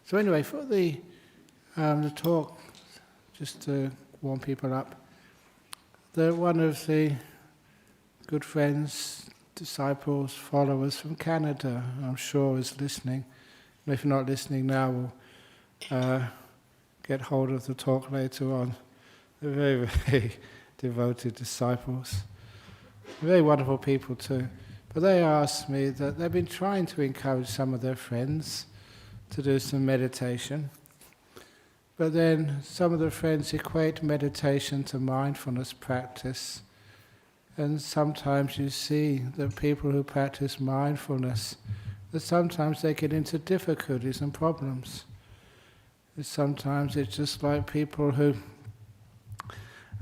So anyway, for the talk, just to warm people up, one of the good friends, disciples, followers from Canada, I'm sure is listening. And if you're not listening now, we'll get hold of the talk later on. They're very, very devoted disciples. Very wonderful people too. But they asked me that they've been trying to encourage some of their friends to do some meditation. But then some of the friends equate meditation to mindfulness practice. And sometimes you see that people who practice mindfulness, that sometimes they get into difficulties and problems. Sometimes it's just like people who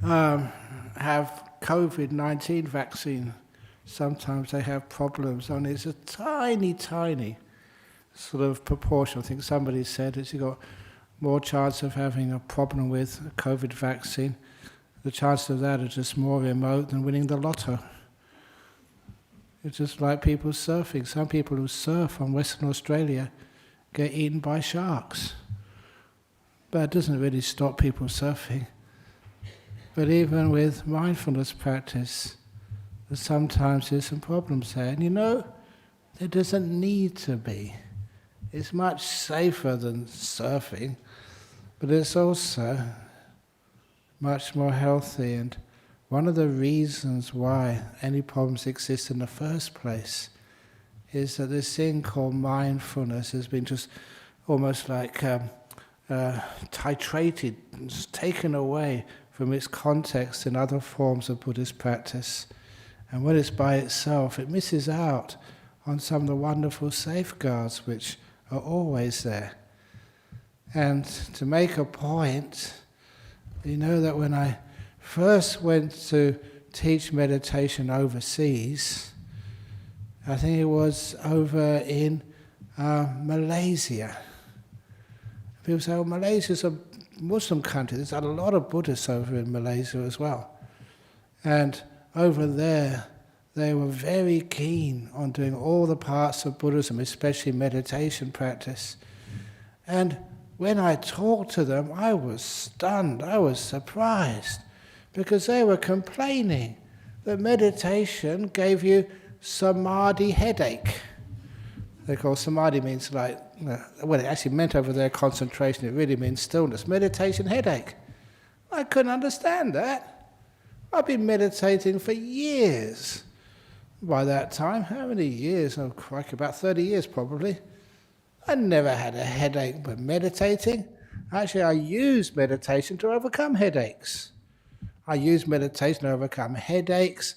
have COVID-19 vaccine. Sometimes they have problems, and it's a tiny, tiny sort of proportion. I think somebody said it's you've got more chance of having a problem with a COVID vaccine. The chances of that are just more remote than winning the lotto. It's just like people surfing. Some people who surf on Western Australia get eaten by sharks. But it doesn't really stop people surfing. But even with mindfulness practice, sometimes there's some problems there. And you know, there doesn't need to be. It's much safer than surfing, but it's also much more healthy. And one of the reasons why any problems exist in the first place is that this thing called mindfulness has been just almost like titrated, taken away from its context in other forms of Buddhist practice. And when it's by itself, it misses out on some of the wonderful safeguards which are always there. And to make a point, you know that when I first went to teach meditation overseas, I think it was over in Malaysia. People say, oh, Malaysia's a Muslim country. There's a lot of Buddhists over in Malaysia as well. And over there, they were very keen on doing all the parts of Buddhism, especially meditation practice. And when I talked to them, I was stunned, I was surprised, because they were complaining that meditation gave you samadhi headache. They call samadhi means like, well, it actually meant over there concentration, it really means stillness. Meditation headache. I couldn't understand that. I've been meditating for years. By that time, how many years? Oh, crikey, about 30 years probably. I never had a headache by meditating. Actually, I use meditation to overcome headaches. I use meditation to overcome headaches,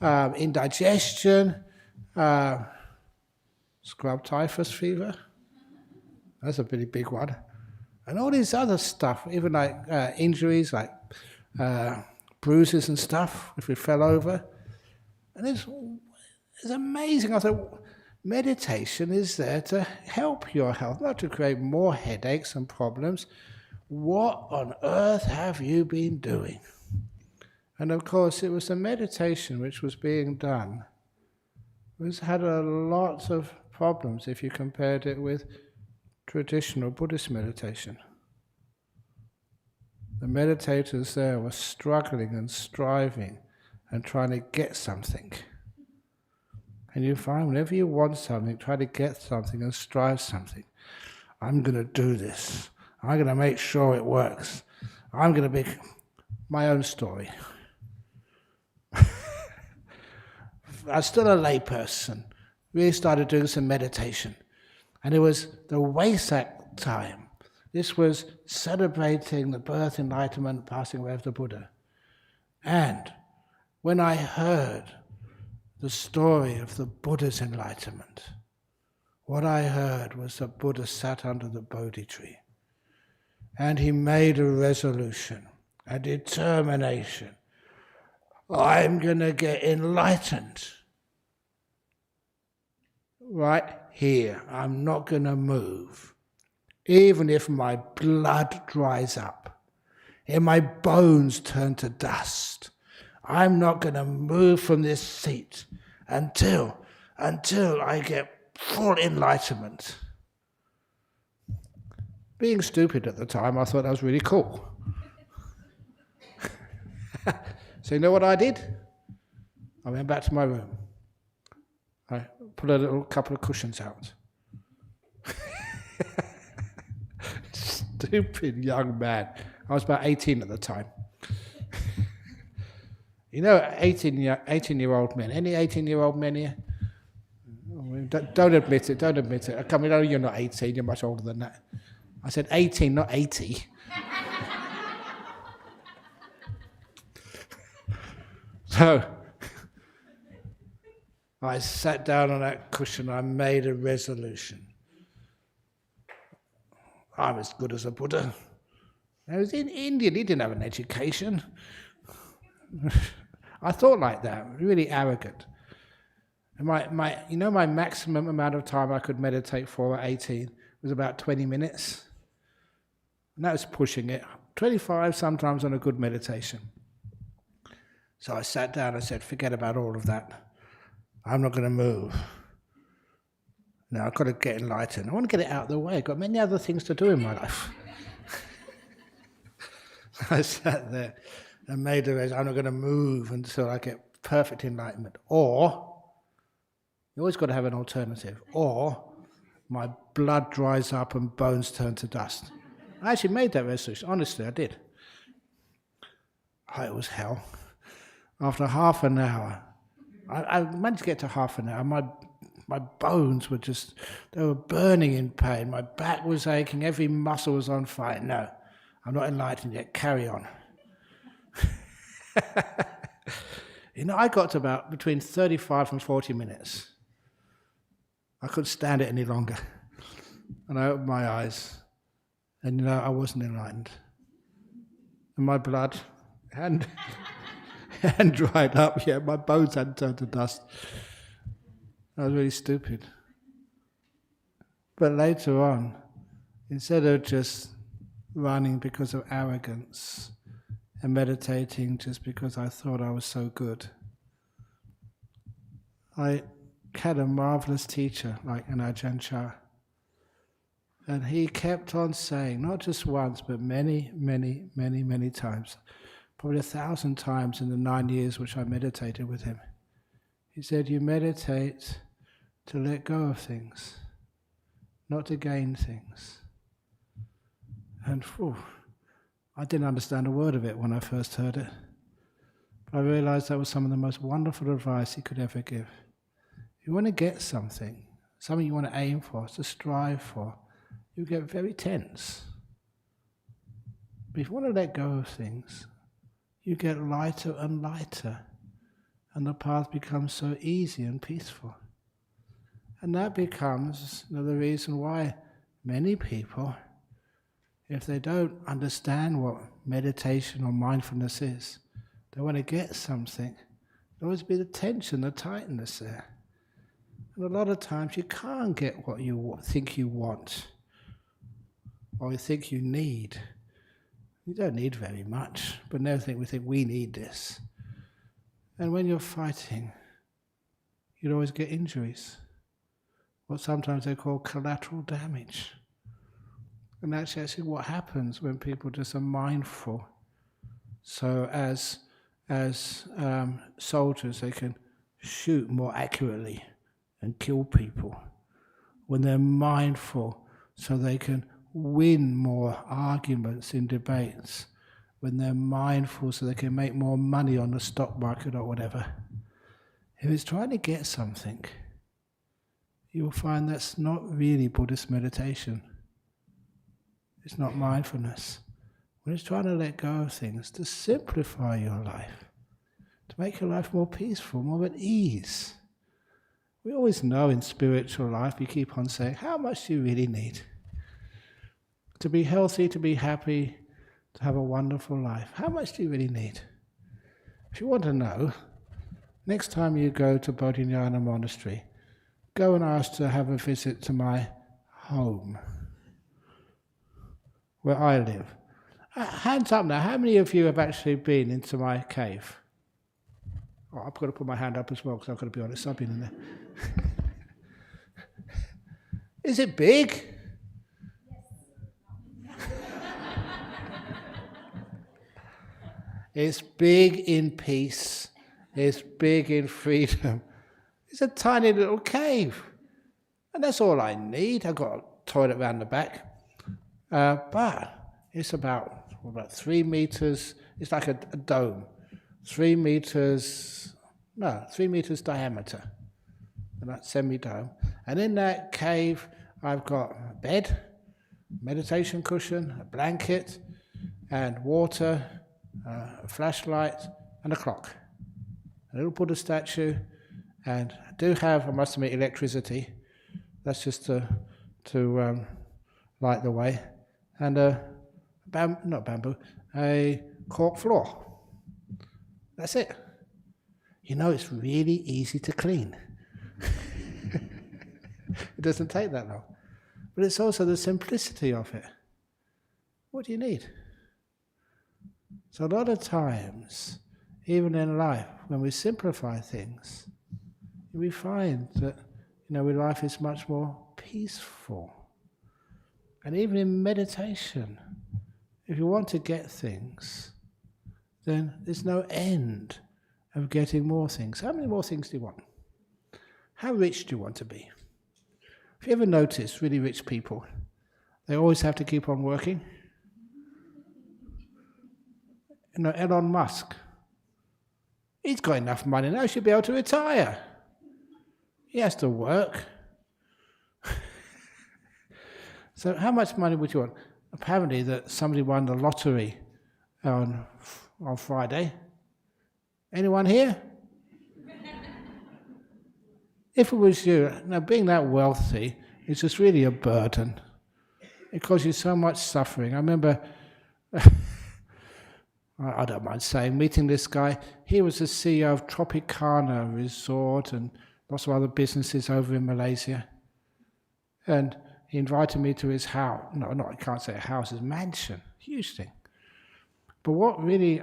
indigestion, scrub typhus fever. That's a pretty big one. And all these other stuff, even like injuries, like bruises and stuff, if we fell over. And it's amazing. I thought, meditation is there to help your health, not to create more headaches and problems. What on earth have you been doing? And of course, it was the meditation which was being done. It had a lot of problems if you compared it with traditional Buddhist meditation. The meditators there were struggling and striving and trying to get something. And you find whenever you want something, try to get something and strive something. I'm going to do this. I'm going to make sure it works. I'm going to be my own story. I was still a layperson. Really started doing some meditation. And it was the Wesak time. This was celebrating the birth, enlightenment, passing away of the Buddha. And when I heard the story of the Buddha's enlightenment, what I heard was that Buddha sat under the Bodhi tree and he made a resolution, a determination. I'm going to get enlightened right here. I'm not going to move, even if my blood dries up and my bones turn to dust. I'm not going to move from this seat until I get full enlightenment. being stupid at the time, I thought that was really cool. So you know what I did? I went back to my room. I put a little couple of cushions out. Stupid young man. I was about 18 at the time. You know, 18-year-old men. Any 18-year-old men here? Don't admit it, don't admit it. I mean, you're not 18, you're much older than that. I said 18, not 80. So, I sat down on that cushion, I made a resolution. I'm as good as a Buddha. I was in India, he didn't have an education. I thought like that, really arrogant. And my maximum amount of time I could meditate for at 18 was about 20 minutes. And that was pushing it. 25 sometimes on a good meditation. So I sat down and said, forget about all of that. I'm not going to move. No, I've got to get enlightened. I want to get it out of the way. I've got many other things to do in my life. I sat there and made the resolution, I'm not going to move until I get perfect enlightenment. Or, you always got to have an alternative. Or, my blood dries up and bones turn to dust. I actually made that resolution. Honestly, I did. Oh, it was hell. After half an hour, I managed to get to half an hour. My bones were they were burning in pain. My back was aching. Every muscle was on fire. No, I'm not enlightened yet. Carry on. You know, I got to about between 35 and 40 minutes. I couldn't stand it any longer. And I opened my eyes. And you know, I wasn't enlightened. And my blood hadn't dried up yet. My bones hadn't turned to dust. I was really stupid. But later on, instead of just running because of arrogance and meditating just because I thought I was so good, I had a marvelous teacher like an Ajahn Brahm. And he kept on saying, not just once, but many, many, many, many times, probably 1,000 times in the 9 years which I meditated with him. He said, you meditate to let go of things, not to gain things. And I didn't understand a word of it when I first heard it. But I realized that was some of the most wonderful advice he could ever give. If you want to get something you want to aim for, to strive for, you get very tense. But if you want to let go of things, you get lighter and lighter, and the path becomes so easy and peaceful. And that becomes the reason why many people, if they don't understand what meditation or mindfulness is, they want to get something, there'll always be the tension, the tightness there. And a lot of times you can't get what you think you want, or you think you need. You don't need very much, but we think we need this. And when you're fighting, you'll always get injuries, what sometimes they call collateral damage. And that's actually what happens when people just are mindful. So as soldiers, they can shoot more accurately and kill people. When they're mindful, so they can win more arguments in debates. When they're mindful, so they can make more money on the stock market or whatever. If it's trying to get something, you'll find that's not really Buddhist meditation. It's not mindfulness. When it's trying to let go of things, to simplify your life, to make your life more peaceful, more at ease. We always know in spiritual life, we keep on saying, how much do you really need? To be healthy, to be happy, to have a wonderful life. How much do you really need? If you want to know, next time you go to Bodhinyana Monastery, go and ask to have a visit to my home, where I live. Hands up now, how many of you have actually been into my cave? Oh, I've got to put my hand up as well, because I've got to be honest, I've been in there. Is it big? It's big in peace. It's big in freedom. It's a tiny little cave. And that's all I need. I've got a toilet round the back. But it's about 3 meters. It's like a dome. 3 meters diameter. That semi-dome. And in that cave, I've got a bed, meditation cushion, a blanket, and water, a flashlight, and a clock. A little Buddha statue, and I do have, I must admit, electricity. That's just to light the way. And a cork floor. That's it. You know, it's really easy to clean. It doesn't take that long. But it's also the simplicity of it. What do you need? So a lot of times, even in life, when we simplify things, we find that life is much more peaceful. And even in meditation, if you want to get things, then there's no end of getting more things. How many more things do you want? How rich do you want to be? Have you ever noticed really rich people, they always have to keep on working? Elon Musk, he's got enough money now, he should be able to retire. He has to work. So how much money would you want? Apparently that somebody won the lottery on Friday. Anyone here? If it was you, now being that wealthy is just really a burden. It causes you so much suffering. I remember, I don't mind saying, meeting this guy. He was the CEO of Tropicana Resort and lots of other businesses over in Malaysia. And he invited me to his house. No, I can't say a house, his mansion. Huge thing. But what really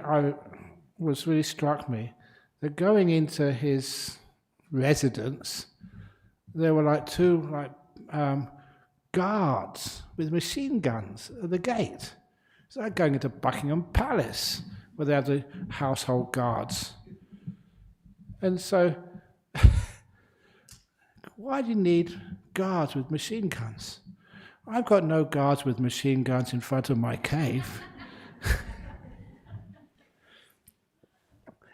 struck me, that going into his residence, there were two guards with machine guns at the gate. It's like going into Buckingham Palace, where they have the household guards. And so, why do you need guards with machine guns? I've got no guards with machine guns in front of my cave.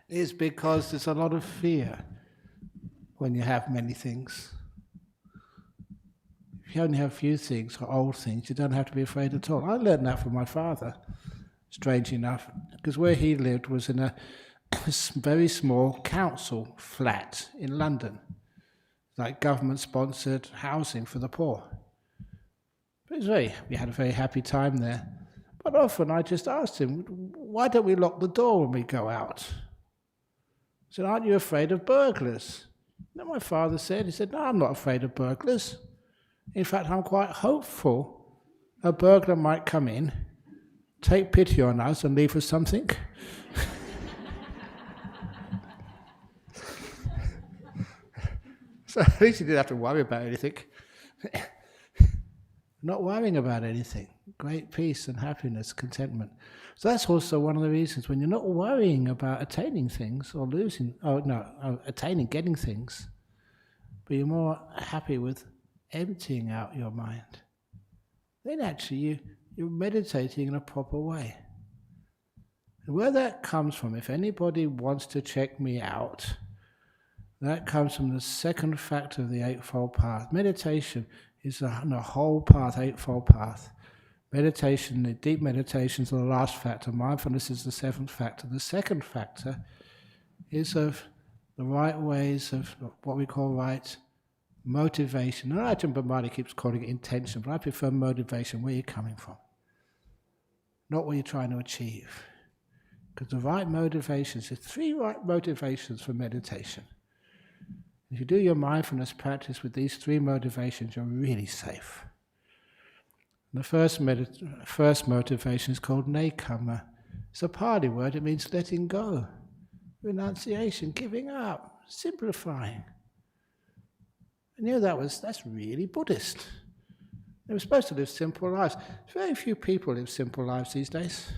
It's because there's a lot of fear when you have many things. If you only have few things or old things, you don't have to be afraid at all. I learned that from my father, strange enough, because where he lived was in a very small council flat in London, like government-sponsored housing for the poor. But we had a very happy time there. But often I just asked him, why don't we lock the door when we go out? I said, aren't you afraid of burglars? And my father said, no, I'm not afraid of burglars. In fact, I'm quite hopeful a burglar might come in, take pity on us and leave us something. So at least he didn't have to worry about anything. Not worrying about anything. Great peace and happiness, contentment. So that's also one of the reasons when you're not worrying about attaining things or attaining, getting things, but you're more happy with emptying out your mind, then actually you're meditating in a proper way. And where that comes from, if anybody wants to check me out, that comes from the second factor of the Eightfold Path. Meditation is the whole path, Eightfold Path. Meditation, the deep meditations are the last factor. Mindfulness is the seventh factor. The second factor is of the right ways of what we call right motivation. And Ajahn Brahm keeps calling it intention, but I prefer motivation, where you're coming from, not what you're trying to achieve. Because the right motivations, there's 3 right motivations for meditation. If you do your mindfulness practice with these 3 motivations, you're really safe. The first motivation is called nekama. It's a Pali word, it means letting go, renunciation, giving up, simplifying. And that's really Buddhist. They were supposed to live simple lives. Very few people live simple lives these days.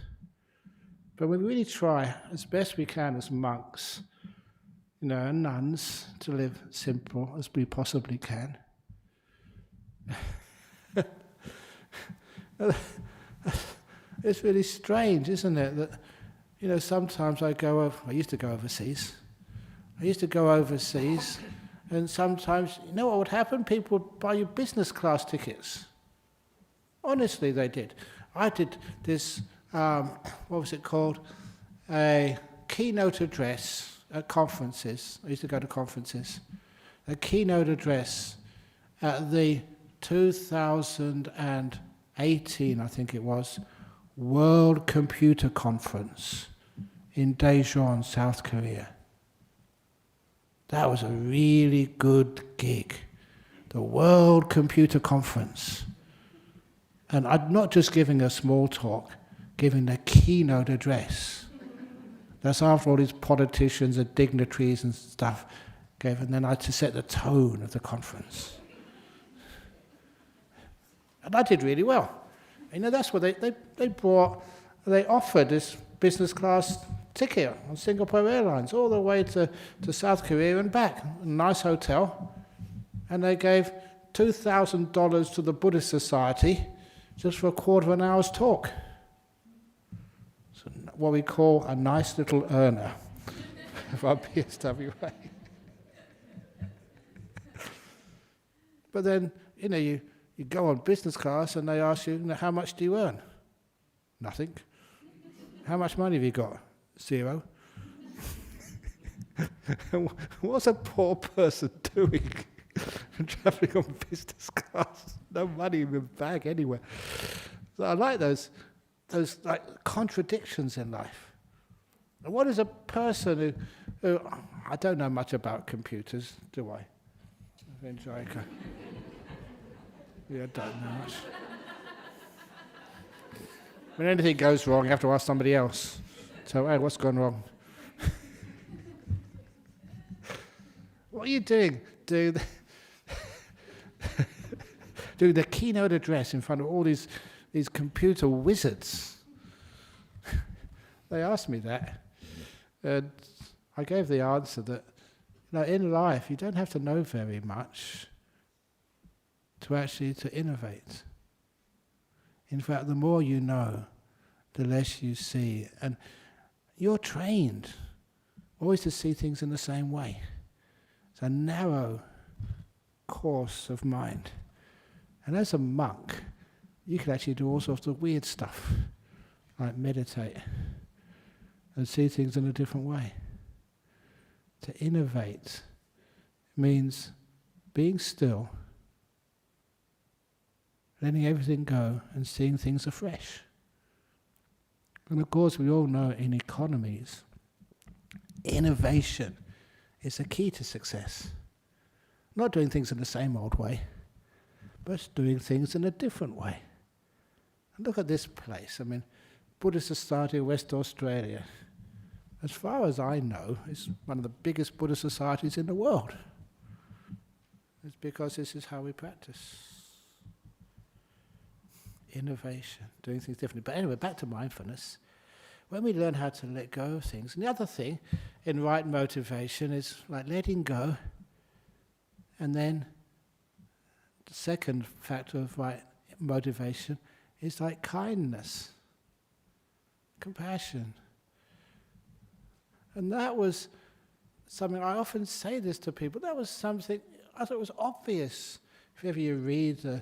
But we really try as best we can as monks, and nuns, to live simple as we possibly can. It's really strange, isn't it, that, sometimes I used to go overseas. And sometimes, you know what would happen? People would buy you business class tickets. Honestly, they did. I did this, what was it called? A keynote address at conferences. I used to go to conferences. A keynote address at the 2018, I think it was, World Computer Conference in Daejeon, South Korea. That was a really good gig. The World Computer Conference. And I'm not just giving a small talk, giving a keynote address. That's after all these politicians and dignitaries and stuff gave, and then I had to set the tone of the conference. And I did really well. That's what they offered this business class ticket on Singapore Airlines all the way to South Korea and back, a nice hotel. And they gave $2,000 to the Buddhist Society just for a quarter of an hour's talk. So what we call a nice little earner of our PSWA. But then, you go on business class and they ask you, how much do you earn? Nothing. How much money have you got? 0. What's a poor person doing travelling on business class? No money in the bag anywhere. So I like those like contradictions in life. And what is a person who I don't know much about computers, do I? Yeah, I don't know much. When anything goes wrong, you have to ask somebody else. So, hey, what's gone wrong? What are you doing? Doing the keynote address in front of all these computer wizards. They asked me that, and I gave the answer that, in life you don't have to know very much to innovate. In fact, the more you know, the less you see. And you're trained always to see things in the same way. It's a narrow course of mind. And as a monk, you can actually do all sorts of weird stuff, like meditate and see things in a different way. To innovate means being still, letting everything go and seeing things afresh. And of course we all know in economies, innovation is a key to success. Not doing things in the same old way, but doing things in a different way. And look at this place. Buddhist Society of West Australia, as far as I know, is one of the biggest Buddhist societies in the world. It's because this is how we practice. Innovation, doing things differently. But anyway, back to mindfulness. When we learn how to let go of things, and the other thing in right motivation is like letting go, and then the second factor of right motivation is like kindness, compassion. And that was something, I often say this to people, that was something I thought was obvious. If ever you read the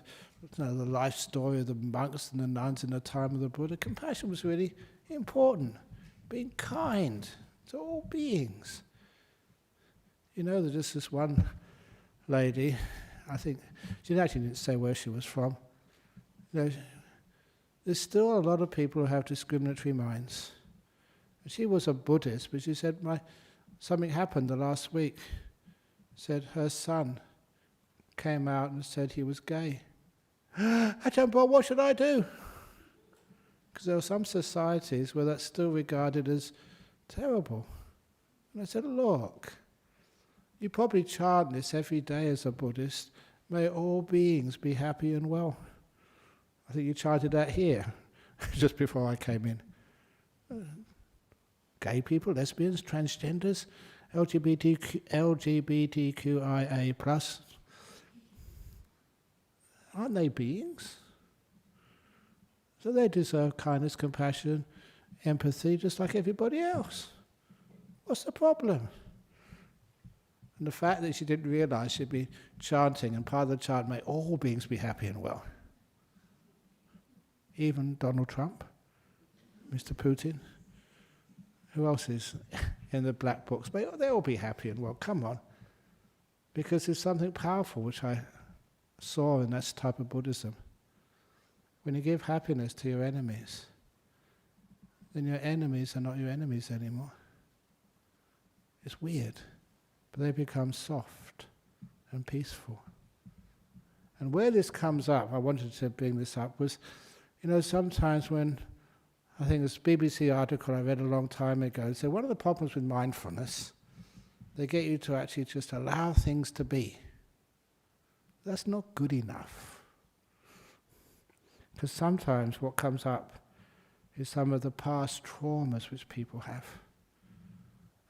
life story of the monks and the nuns in the time of the Buddha, compassion was really important. Being kind to all beings. There's just this one lady, I think, she actually didn't say where she was from. There's still a lot of people who have discriminatory minds. She was a Buddhist, but she said, something happened the last week. Said her son came out and said he was gay. Ajahn Bram, what should I do? Because there are some societies where that's still regarded as terrible. And I said, look, you probably chant this every day as a Buddhist, may all beings be happy and well. I think you chanted that here, just before I came in. gay people, lesbians, transgenders, LGBTQIA+. Aren't they beings? So they deserve kindness, compassion, empathy, just like everybody else. What's the problem? And the fact that she didn't realize she'd be chanting, and part of the chant, may all beings be happy and well. Even Donald Trump, Mr. Putin, who else is in the black books? May they all be happy and well. Come on. Because there's something powerful which I saw in that type of Buddhism. When you give happiness to your enemies, then your enemies are not your enemies anymore. It's weird, but they become soft and peaceful. And where this comes up, I wanted to bring this up, was, sometimes when, I think this BBC article I read a long time ago, said one of the problems with mindfulness, they get you to actually just allow things to be. That's not good enough. Because sometimes what comes up is some of the past traumas which people have.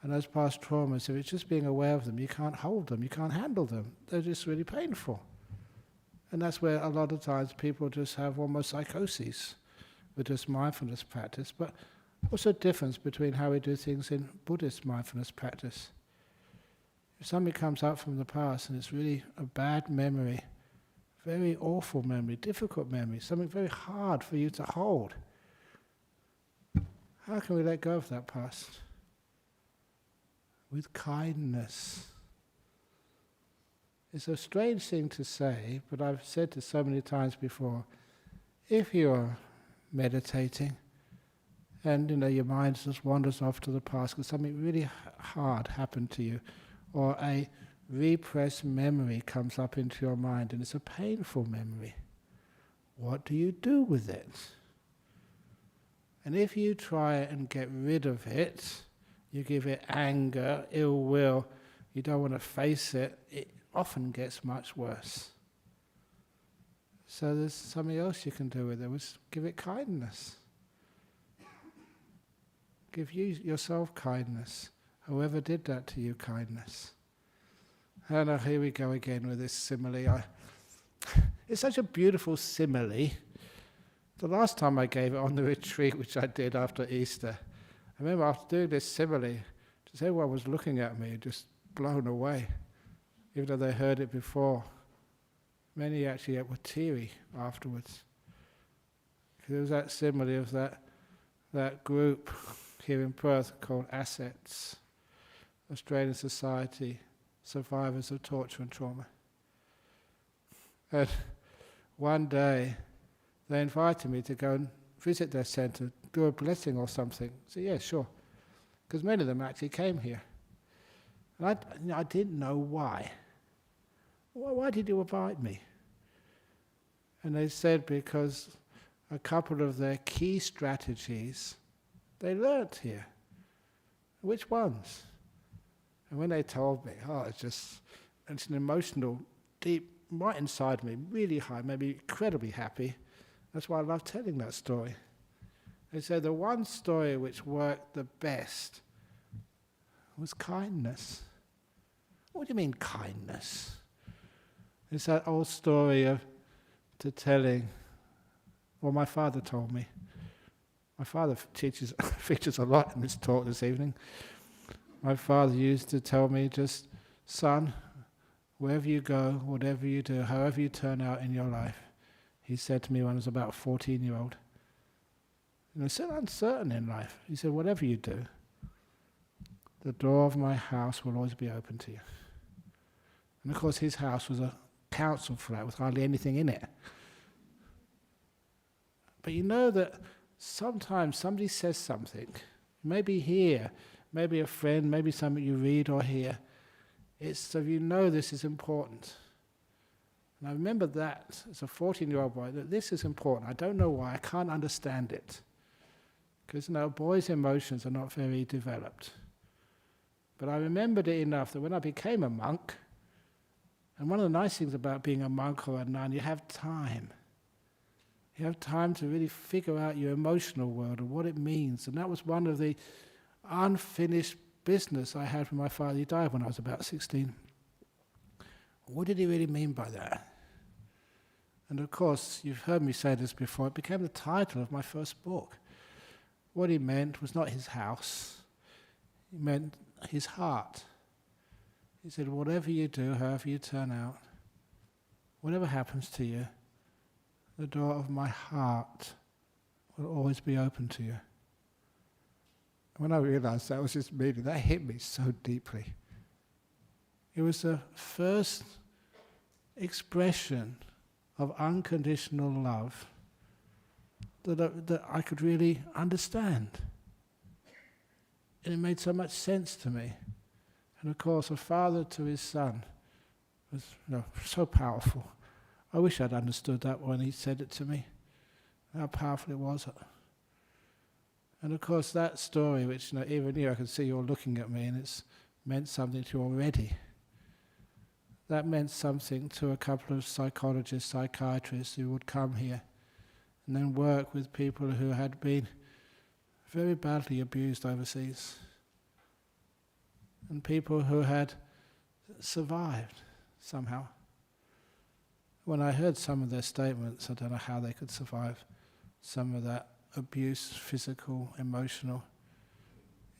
And those past traumas, if it's just being aware of them, you can't hold them, you can't handle them. They're just really painful. And that's where a lot of times people just have almost psychoses with this mindfulness practice. But what's the difference between how we do things in Buddhist mindfulness practice? If something comes up from the past and it's really a bad memory, very awful memory, difficult memory, something very hard for you to hold, how can we let go of that past? With kindness. It's a strange thing to say, but I've said this so many times before. If you're meditating and your mind just wanders off to the past because something really hard happened to you, or a repressed memory comes up into your mind and it's a painful memory, what do you do with it? And if you try and get rid of it, you give it anger, ill will, you don't want to face it, it often gets much worse. So there's something else you can do with it, which give it kindness. Give yourself kindness. Whoever did that to you, kindness. And here we go again with this simile. It's such a beautiful simile. The last time I gave it on the retreat, which I did after Easter, I remember after doing this simile, just everyone was looking at me, just blown away, even though they heard it before. Many actually were teary afterwards. There was that simile of that group here in Perth called Assets, Australian Society, Survivors of Torture and Trauma. And one day they invited me to go and visit their centre, do a blessing or something. I said, yeah, sure. Because many of them actually came here. And I didn't know why. Why did you invite me? And they said because a couple of their key strategies they learnt here. Which ones? And when they told me, it's an emotional, deep, right inside me, really high, made me incredibly happy. That's why I love telling that story. They said the one story which worked the best was kindness. What do you mean kindness? It's that old story my father told me. My father features a lot in this talk this evening. My father used to tell me, just, son, wherever you go, whatever you do, however you turn out in your life, he said to me when I was about a 14-year-old, so uncertain in life. He said, whatever you do, the door of my house will always be open to you. And of course his house was a council flat with hardly anything in it. But you know that sometimes somebody says something, maybe here, maybe a friend, maybe something you read or hear, it's so you know this is important. And I remember that as a 14-year-old boy, that this is important. I don't know why, I can't understand it. Because boys' emotions are not very developed. But I remembered it enough that when I became a monk, and one of the nice things about being a monk or a nun, you have time. You have time to really figure out your emotional world and what it means. And that was one of the unfinished business I had with my father. He died when I was about 16. What did he really mean by that? And of course, you've heard me say this before, it became the title of my first book. What he meant was not his house, he meant his heart. He said, whatever you do, however you turn out, whatever happens to you, the door of my heart will always be open to you. When I realized that was his meaning, that hit me so deeply. It was the first expression of unconditional love that I could really understand. And it made so much sense to me. And of course, a father to his son was so powerful. I wish I'd understood that when he said it to me, how powerful it was. And of course, that story, which even here I can see you're looking at me, and it's meant something to you already. That meant something to a couple of psychologists, psychiatrists who would come here and then work with people who had been very badly abused overseas, and people who had survived somehow. When I heard some of their statements, I don't know how they could survive some of that abuse, physical, emotional,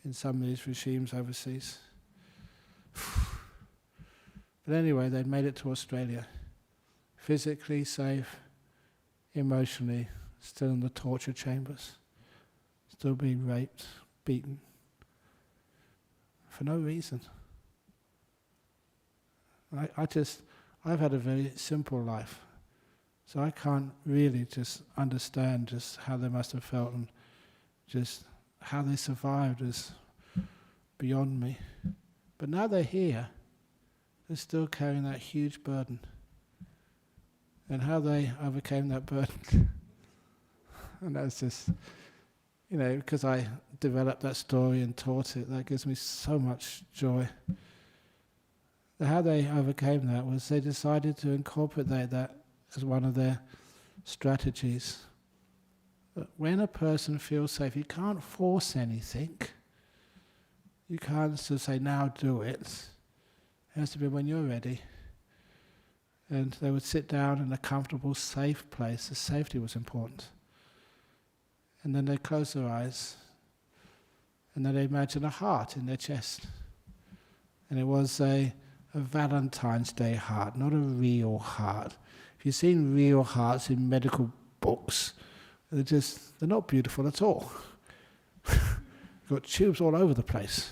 in some of these regimes overseas. But anyway, they'd made it to Australia, physically safe, emotionally, still in the torture chambers, still being raped, beaten, for no reason. I've had a very simple life, so I can't really just understand just how they must have felt, and just how they survived is beyond me. But now they're here, they're still carrying that huge burden. And how they overcame that burden. And that's just, because I developed that story and taught it, that gives me so much joy. How they overcame that was they decided to incorporate that as one of their strategies. That when a person feels safe, you can't force anything. You can't just say, now do it. It has to be when you're ready. And they would sit down in a comfortable, safe place. The safety was important. And then they'd close their eyes. And then they'd imagine a heart in their chest. And it was a Valentine's Day heart, not a real heart. If you've seen real hearts in medical books, they're not beautiful at all. You've got tubes all over the place.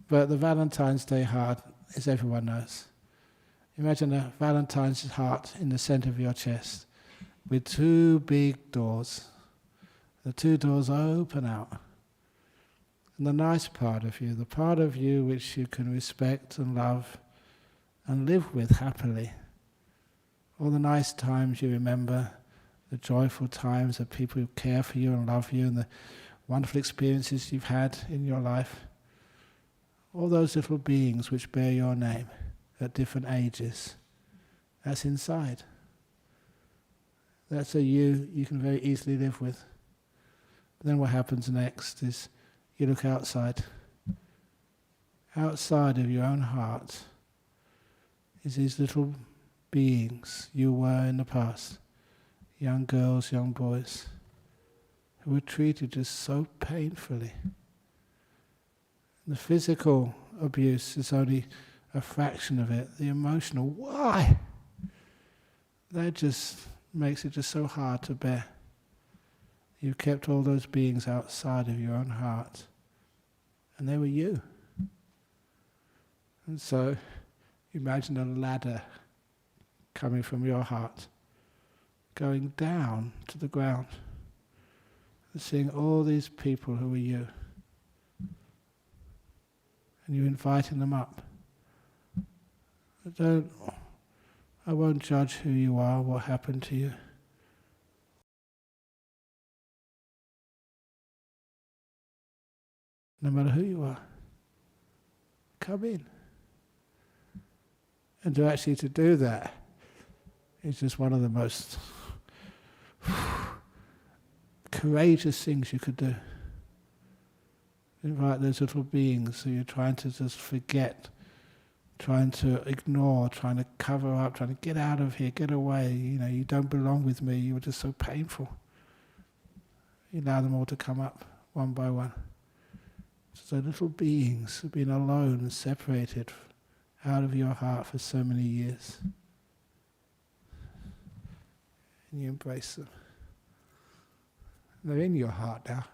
But the Valentine's Day heart, as everyone knows. Imagine a Valentine's heart in the center of your chest with two big doors. The two doors open out. And the nice part of you, the part of you which you can respect and love and live with happily. All the nice times you remember, the joyful times of people who care for you and love you, and the wonderful experiences you've had in your life. All those little beings which bear your name at different ages, that's inside. That's a you can very easily live with. But then what happens next is you look outside. Outside of your own heart is these little beings you were in the past, young girls, young boys, who were treated just so painfully. The physical abuse is only a fraction of it. The emotional, why? That just makes it just so hard to bear. You've kept all those beings outside of your own heart, and they were you. And so, imagine a ladder coming from your heart, going down to the ground, and seeing all these people who are you. And you're inviting them up. I won't judge who you are, what happened to you. No matter who you are, come in. And to do that is just one of the most courageous things you could do. Invite those little beings who you're trying to just forget, trying to ignore, trying to cover up, trying to get out of here, get away. You don't belong with me, you're just so painful. You allow them all to come up one by one. So little beings who've been alone and separated out of your heart for so many years. And you embrace them. They're in your heart now,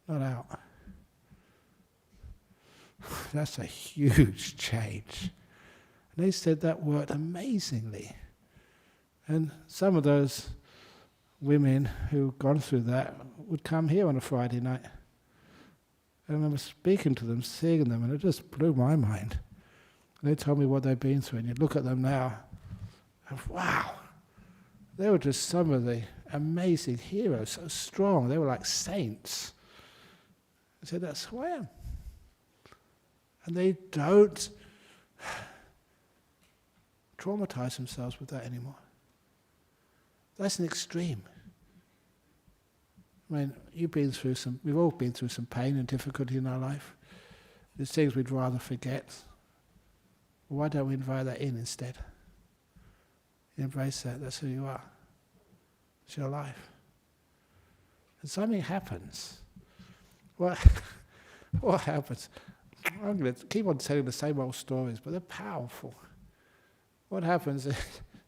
not out. That's a huge change. And they said that worked amazingly. And some of those women who've gone through that would come here on a Friday night. I remember speaking to them, seeing them, and it just blew my mind. And they told me what they've been through, and you look at them now, and wow, they were just some of the amazing heroes, so strong. They were like saints. I said, that's who I am. And they don't traumatize themselves with that anymore. That's an extreme. I mean, we've all been through some pain and difficulty in our life. There's things we'd rather forget. Why don't we invite that in instead? Embrace that, that's who you are. It's your life. And something happens. What happens? I'm going to keep on telling the same old stories, but they're powerful. What happens is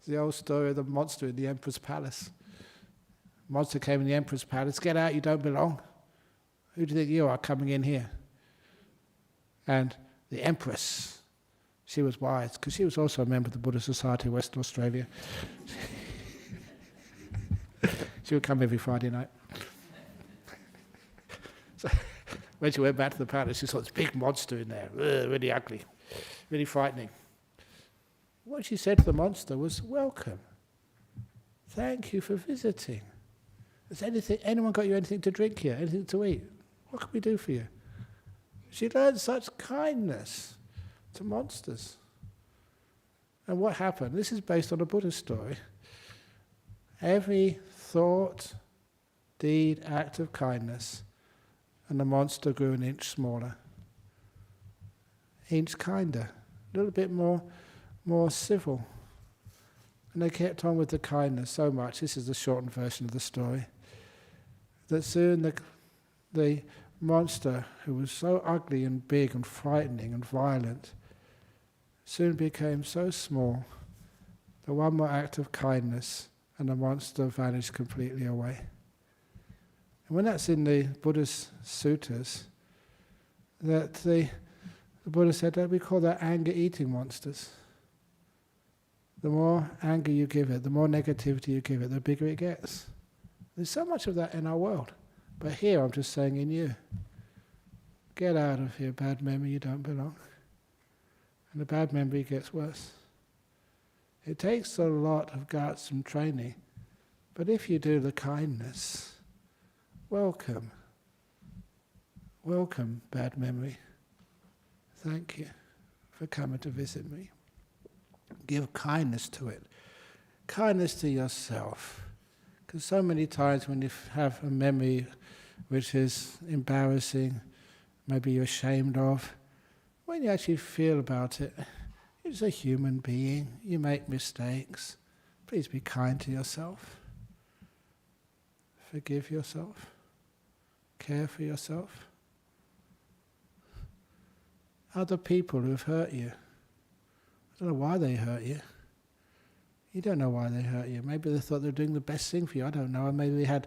the old story of the monster in the emperor's palace. Monster came in the emperor's palace. Get out, you don't belong. Who do you think you are coming in here? And the empress, she was wise, because she was also a member of the Buddhist Society of Western Australia. She would come every Friday night. So when she went back to the palace, she saw this big monster in there, really ugly, really frightening. What she said to the monster was, welcome. Thank you for visiting. Has anyone got you anything to drink here, anything to eat? What can we do for you? She learned such kindness to monsters. And what happened? This is based on a Buddhist story. Every thought, deed, act of kindness, and the monster grew an inch smaller. Inch kinder, a little bit more civil. And they kept on with the kindness so much, this is the shortened version of the story, that soon the monster, who was so ugly and big and frightening and violent, soon became so small that one more act of kindness and the monster vanished completely away. And when that's in the Buddhist suttas, that the Buddha said that we call that anger-eating monsters. The more anger you give it, the more negativity you give it, the bigger it gets. There's so much of that in our world. But here I'm just saying in you, get out of here, bad memory, you don't belong. And the bad memory gets worse. It takes a lot of guts and training, but if you do the kindness, welcome. Welcome, bad memory. Thank you for coming to visit me. Give kindness to it. Kindness to yourself. Because so many times when you have a memory which is embarrassing, maybe you're ashamed of, when you actually feel about it, you're just a human being, you make mistakes. Please be kind to yourself. Forgive yourself. Care for yourself. Other people who have hurt you, I don't know why they hurt you. You don't know why they hurt you. Maybe they thought they were doing the best thing for you, I don't know. Or maybe they had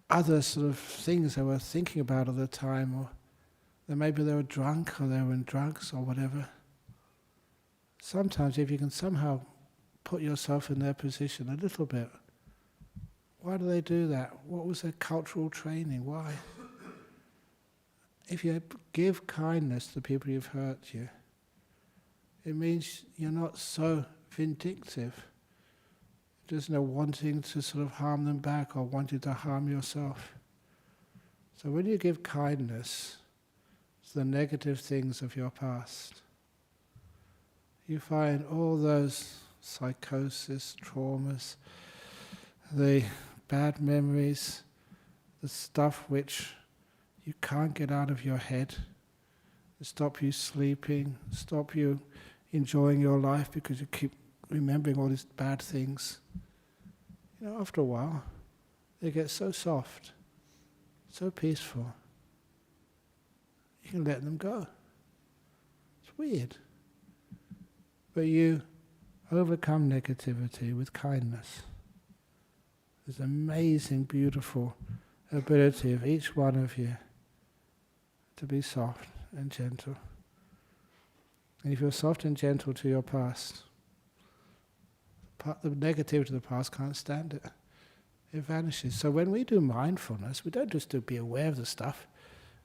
other sort of things they were thinking about at the time, or maybe they were drunk, or they were in drugs, or whatever. Sometimes if you can somehow put yourself in their position a little bit, why do they do that? What was their cultural training? Why? If you give kindness to people who've hurt you, it means you're not so vindictive. There's no wanting to sort of harm them back or wanting to harm yourself. So when you give kindness to the negative things of your past, you find all those psychosis, traumas, the bad memories, the stuff which you can't get out of your head, stop you sleeping, stop you enjoying your life because you keep remembering all these bad things. After a while, they get so soft, so peaceful, you can let them go. It's weird. But you overcome negativity with kindness. There's an amazing, beautiful ability of each one of you to be soft and gentle. And if you're soft and gentle to your past, the negativity of the past can't stand it. It vanishes. So when we do mindfulness, we don't just be aware of the stuff.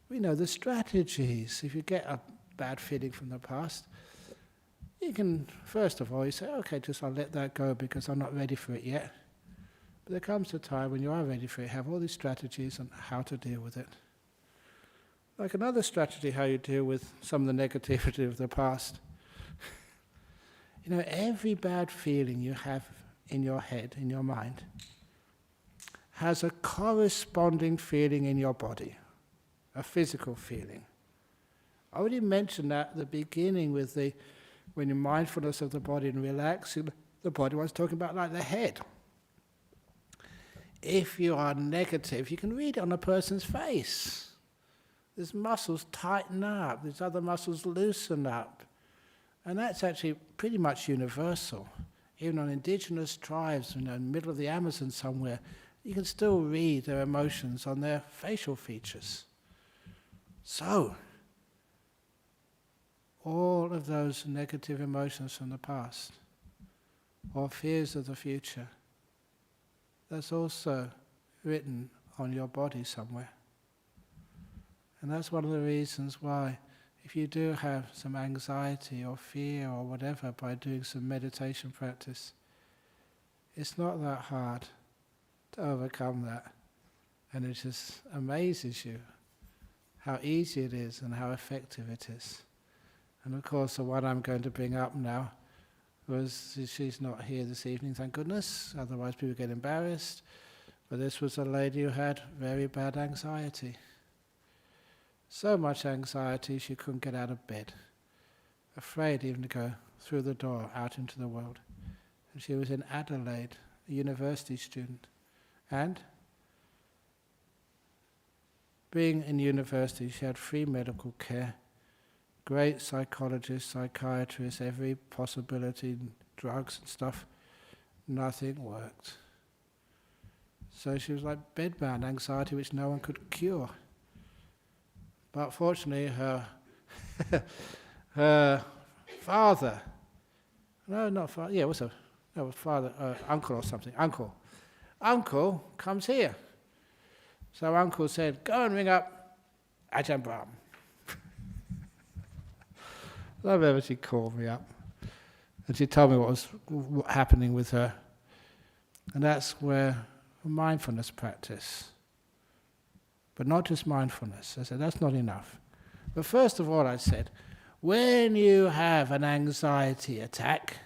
We know the strategies. If you get a bad feeling from the past, you can, first of all, you say, okay, I'll let that go because I'm not ready for it yet. But there comes a time when you are ready for it, have all these strategies on how to deal with it. Like another strategy, how you deal with some of the negativity of the past. Every bad feeling you have in your head, in your mind, has a corresponding feeling in your body, a physical feeling. I already mentioned that at the beginning with when you're mindfulness of the body and relaxing the body, I was talking about like the head. If you are negative, you can read it on a person's face. These muscles tighten up, these other muscles loosen up. And that's actually pretty much universal. Even on indigenous tribes, in the middle of the Amazon somewhere, you can still read their emotions on their facial features. So, all of those negative emotions from the past, or fears of the future, that's also written on your body somewhere. And that's one of the reasons why, if you do have some anxiety or fear or whatever by doing some meditation practice, it's not that hard to overcome that. And it just amazes you how easy it is and how effective it is. And of course the one I'm going to bring up now she's not here this evening, thank goodness, otherwise people get embarrassed. But this was a lady who had very bad anxiety. So much anxiety she couldn't get out of bed, afraid even to go through the door out into the world. And she was in Adelaide, a university student. And being in university, she had free medical care, great psychologists, psychiatrists, every possibility, drugs and stuff. Nothing worked. So she was like bedbound anxiety which no one could cure. But fortunately her father, uncle or something, uncle comes here. So uncle said, go and ring up Ajahn Bram. I remember she called me up and she told me what was happening with her. And that's where mindfulness practice. But not just mindfulness. I said, that's not enough. But first of all, I said, when you have an anxiety attack,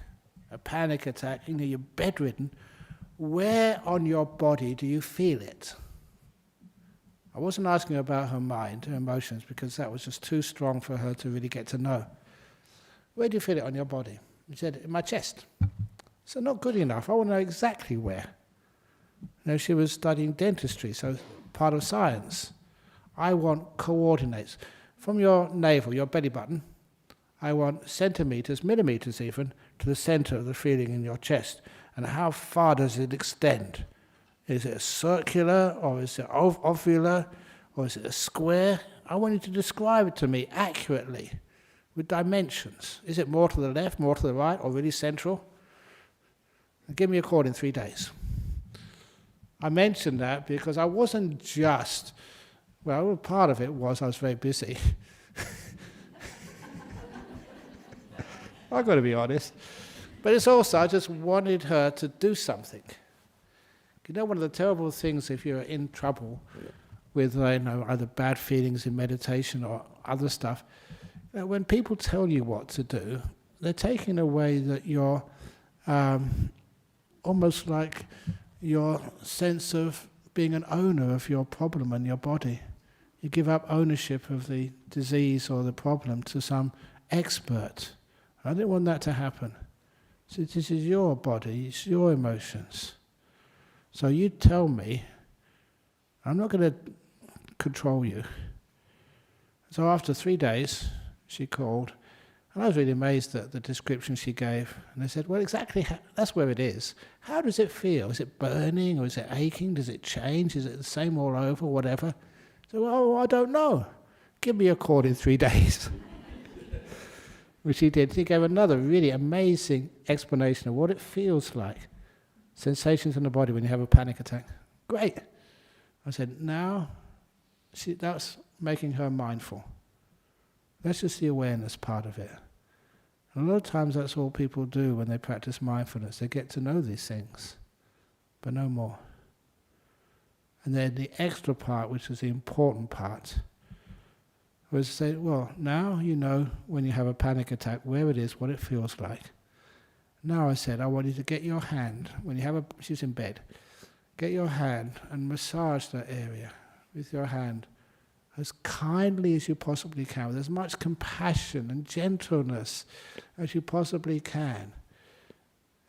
a panic attack, you're bedridden, where on your body do you feel it? I wasn't asking about her mind, her emotions, because that was just too strong for her to really get to know. Where do you feel it on your body? She said, in my chest. So not good enough. I want to know exactly where. She was studying dentistry, so part of science. I want coordinates. From your navel, your belly button, I want centimeters, millimeters even, to the center of the feeling in your chest. And how far does it extend? Is it circular, or is it ovular, or is it a square? I want you to describe it to me accurately, with dimensions. Is it more to the left, more to the right, or really central? And give me a call in 3 days. I mentioned that because I wasn't just, part of it was I was very busy. I've got to be honest. But it's also, I just wanted her to do something. One of the terrible things if you're in trouble with either bad feelings in meditation or other stuff, when people tell you what to do, they're taking away that you're almost like your sense of being an owner of your problem and your body. You give up ownership of the disease or the problem to some expert. I didn't want that to happen. So this is your body, it's your emotions. So you tell me, I'm not going to control you. So after 3 days, she called, and I was really amazed at the description she gave. And I said, well, exactly, that's where it is. How does it feel? Is it burning, or is it aching? Does it change? Is it the same all over, whatever? So, well, I don't know. Give me a call in 3 days. Which he did. He gave another really amazing explanation of what it feels like. Sensations in the body when you have a panic attack. Great. I said, now, that's making her mindful. That's just the awareness part of it. And a lot of times that's all people do when they practice mindfulness. They get to know these things, but no more. And then the extra part, which is the important part, was to say, well, now you know when you have a panic attack, where it is, what it feels like. Now I said, I want you to get your hand, when you have she's in bed, get your hand and massage that area with your hand as kindly as you possibly can, with as much compassion and gentleness as you possibly can.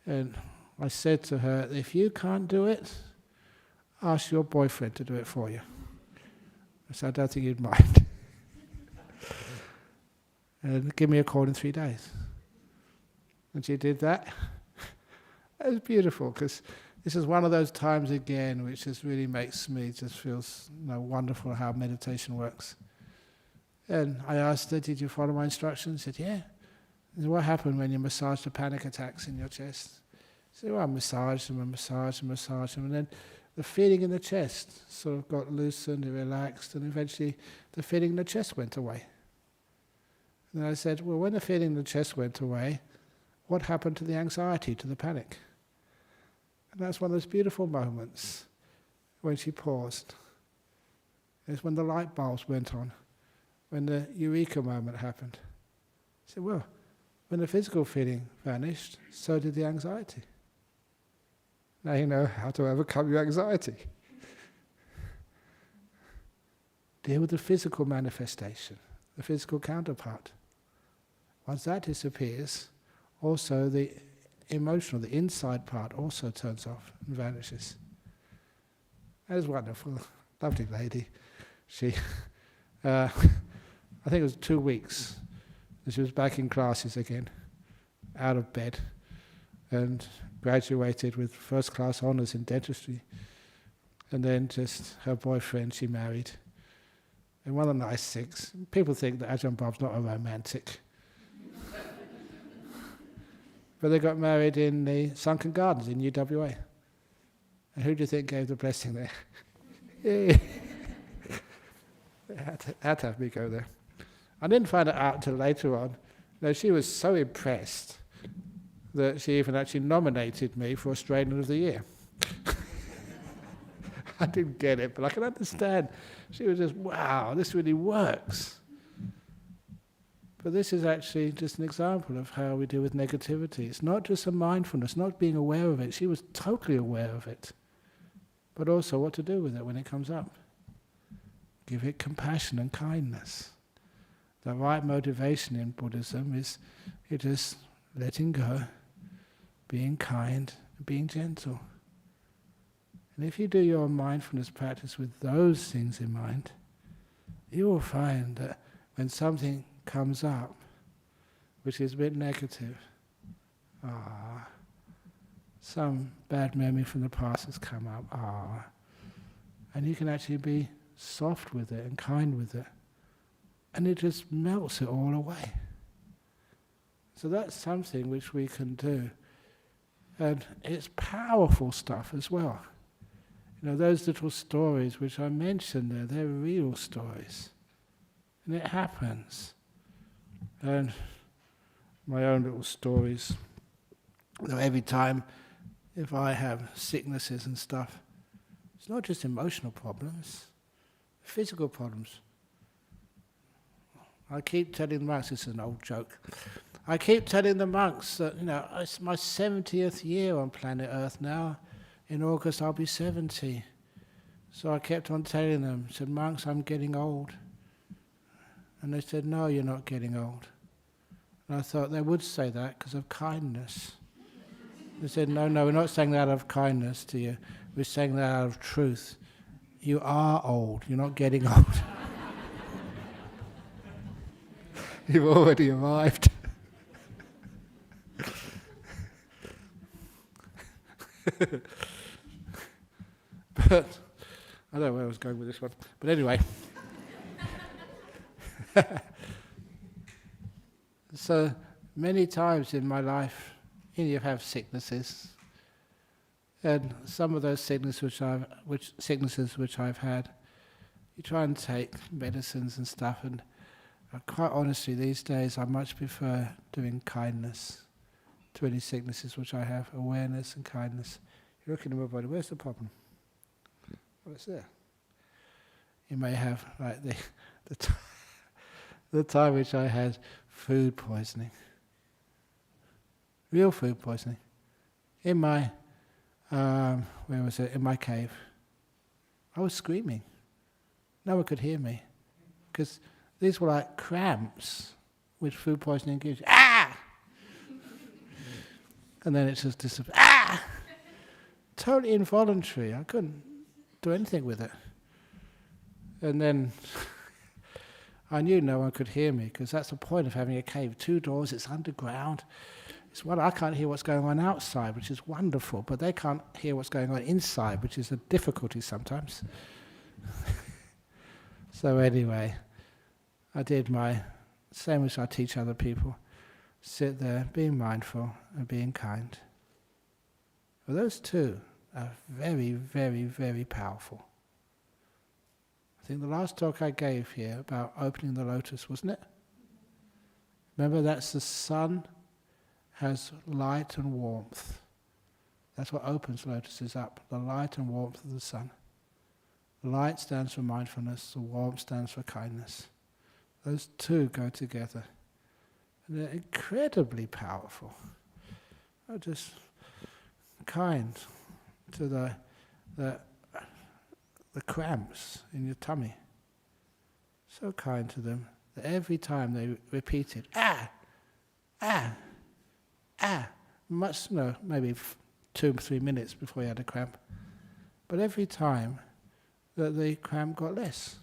And I said to her, if you can't do it, ask your boyfriend to do it for you. So I don't think he'd mind. And give me a call in 3 days. And she did that. It was beautiful, because this is one of those times again which just really makes me just feel wonderful how meditation works. And I asked her, did you follow my instructions? She said, yeah. I said, what happened when you massaged the panic attacks in your chest? She said, well, I massaged them and massaged them and massaged them. And then the feeling in the chest sort of got loosened and relaxed, and eventually the feeling in the chest went away. And I said, well, when the feeling in the chest went away, what happened to the anxiety, to the panic? And that's one of those beautiful moments when she paused. It's when the light bulbs went on, when the eureka moment happened. She said, well, when the physical feeling vanished, so did the anxiety. Now you know how to overcome your anxiety. Deal with the physical manifestation, the physical counterpart. Once that disappears, also the emotional, the inside part also turns off and vanishes. That was wonderful, lovely lady. She, I think it was 2 weeks, and she was back in classes again, out of bed, and graduated with first-class honours in dentistry. And then just her boyfriend she married. And one of the nice things, people think that Ajahn Brahm's not a romantic. But they got married in the Sunken Gardens in UWA. And who do you think gave the blessing there? They had to have me go there. I didn't find it out until later on. No, she was so impressed that she even actually nominated me for Australian of the Year. I didn't get it, but I can understand. She was just, wow, this really works. But this is actually just an example of how we deal with negativity. It's not just a mindfulness, not being aware of it. She was totally aware of it. But also what to do with it when it comes up. Give it compassion and kindness. The right motivation in Buddhism is just letting go, being kind, being gentle. And if you do your mindfulness practice with those things in mind, you will find that when something comes up, which is a bit negative, some bad memory from the past has come up, and you can actually be soft with it and kind with it, and it just melts it all away. So that's something which we can do, and it's powerful stuff as well. You know, those little stories which I mentioned there, they're real stories, and it happens. And my own little stories, every time if I have sicknesses and stuff, it's not just emotional problems, physical problems. I keep telling the monks, this is an old joke, I keep telling the monks that, it's my 70th year on planet Earth now. In August I'll be 70. So I kept on telling them, said, monks, I'm getting old. And they said, no, you're not getting old. And I thought they would say that because of kindness. They said, no, we're not saying that out of kindness to you. We're saying that out of truth. You are old. You're not getting old. You've already arrived. But I don't know where I was going with this one. But anyway. So many times in my life, you have sicknesses. And some of those sicknesses which I've had, you try and take medicines and stuff, and quite honestly, these days I much prefer doing kindness to any sicknesses which I have, awareness and kindness. You're looking at my body, where's the problem? Well, it's there. You may have like the time which I had food poisoning, real food poisoning, in my where was it? In my cave. I was screaming. No one could hear me because these were like cramps, which food poisoning gives you. Ah! And then it just disappeared. Ah! Totally involuntary. I couldn't do anything with it. And then I knew no one could hear me because that's the point of having a cave. 2 doors, it's underground. It's what I can't hear what's going on outside, which is wonderful, but they can't hear what's going on inside, which is a difficulty sometimes. So anyway, I did my same as I teach other people. Sit there, being mindful and being kind. Well, those two are very, very, very powerful. I think the last talk I gave here about opening the lotus, wasn't it? Remember, that's the sun has light and warmth. That's what opens lotuses up, the light and warmth of the sun. The light stands for mindfulness, the warmth stands for kindness. Those two go together. And they're incredibly powerful. They're just kind to the cramps in your tummy. So kind to them that every time they repeat it, ah, ah, ah, maybe 2 or 3 minutes before you had a cramp. But every time that the cramp got less.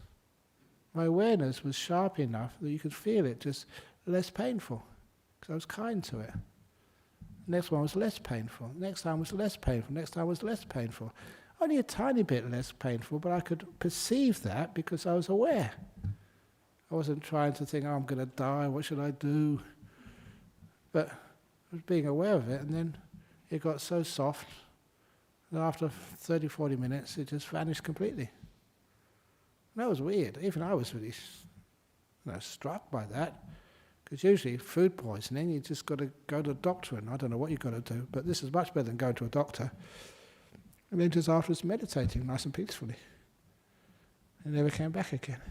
My awareness was sharp enough that you could feel it just less painful, because I was kind to it. Next one was less painful. Next time was less painful. Next time was less painful. Only a tiny bit less painful, but I could perceive that because I was aware. I wasn't trying to think, oh, I'm going to die, what should I do? But I was being aware of it, and then it got so soft that after 30, 40 minutes, it just vanished completely. And that was weird. Even I was really struck by that. Because usually food poisoning, you just got to go to the doctor, and I don't know what you've got to do, but this is much better than going to a doctor. And then just afterwards meditating nice and peacefully. And never came back again.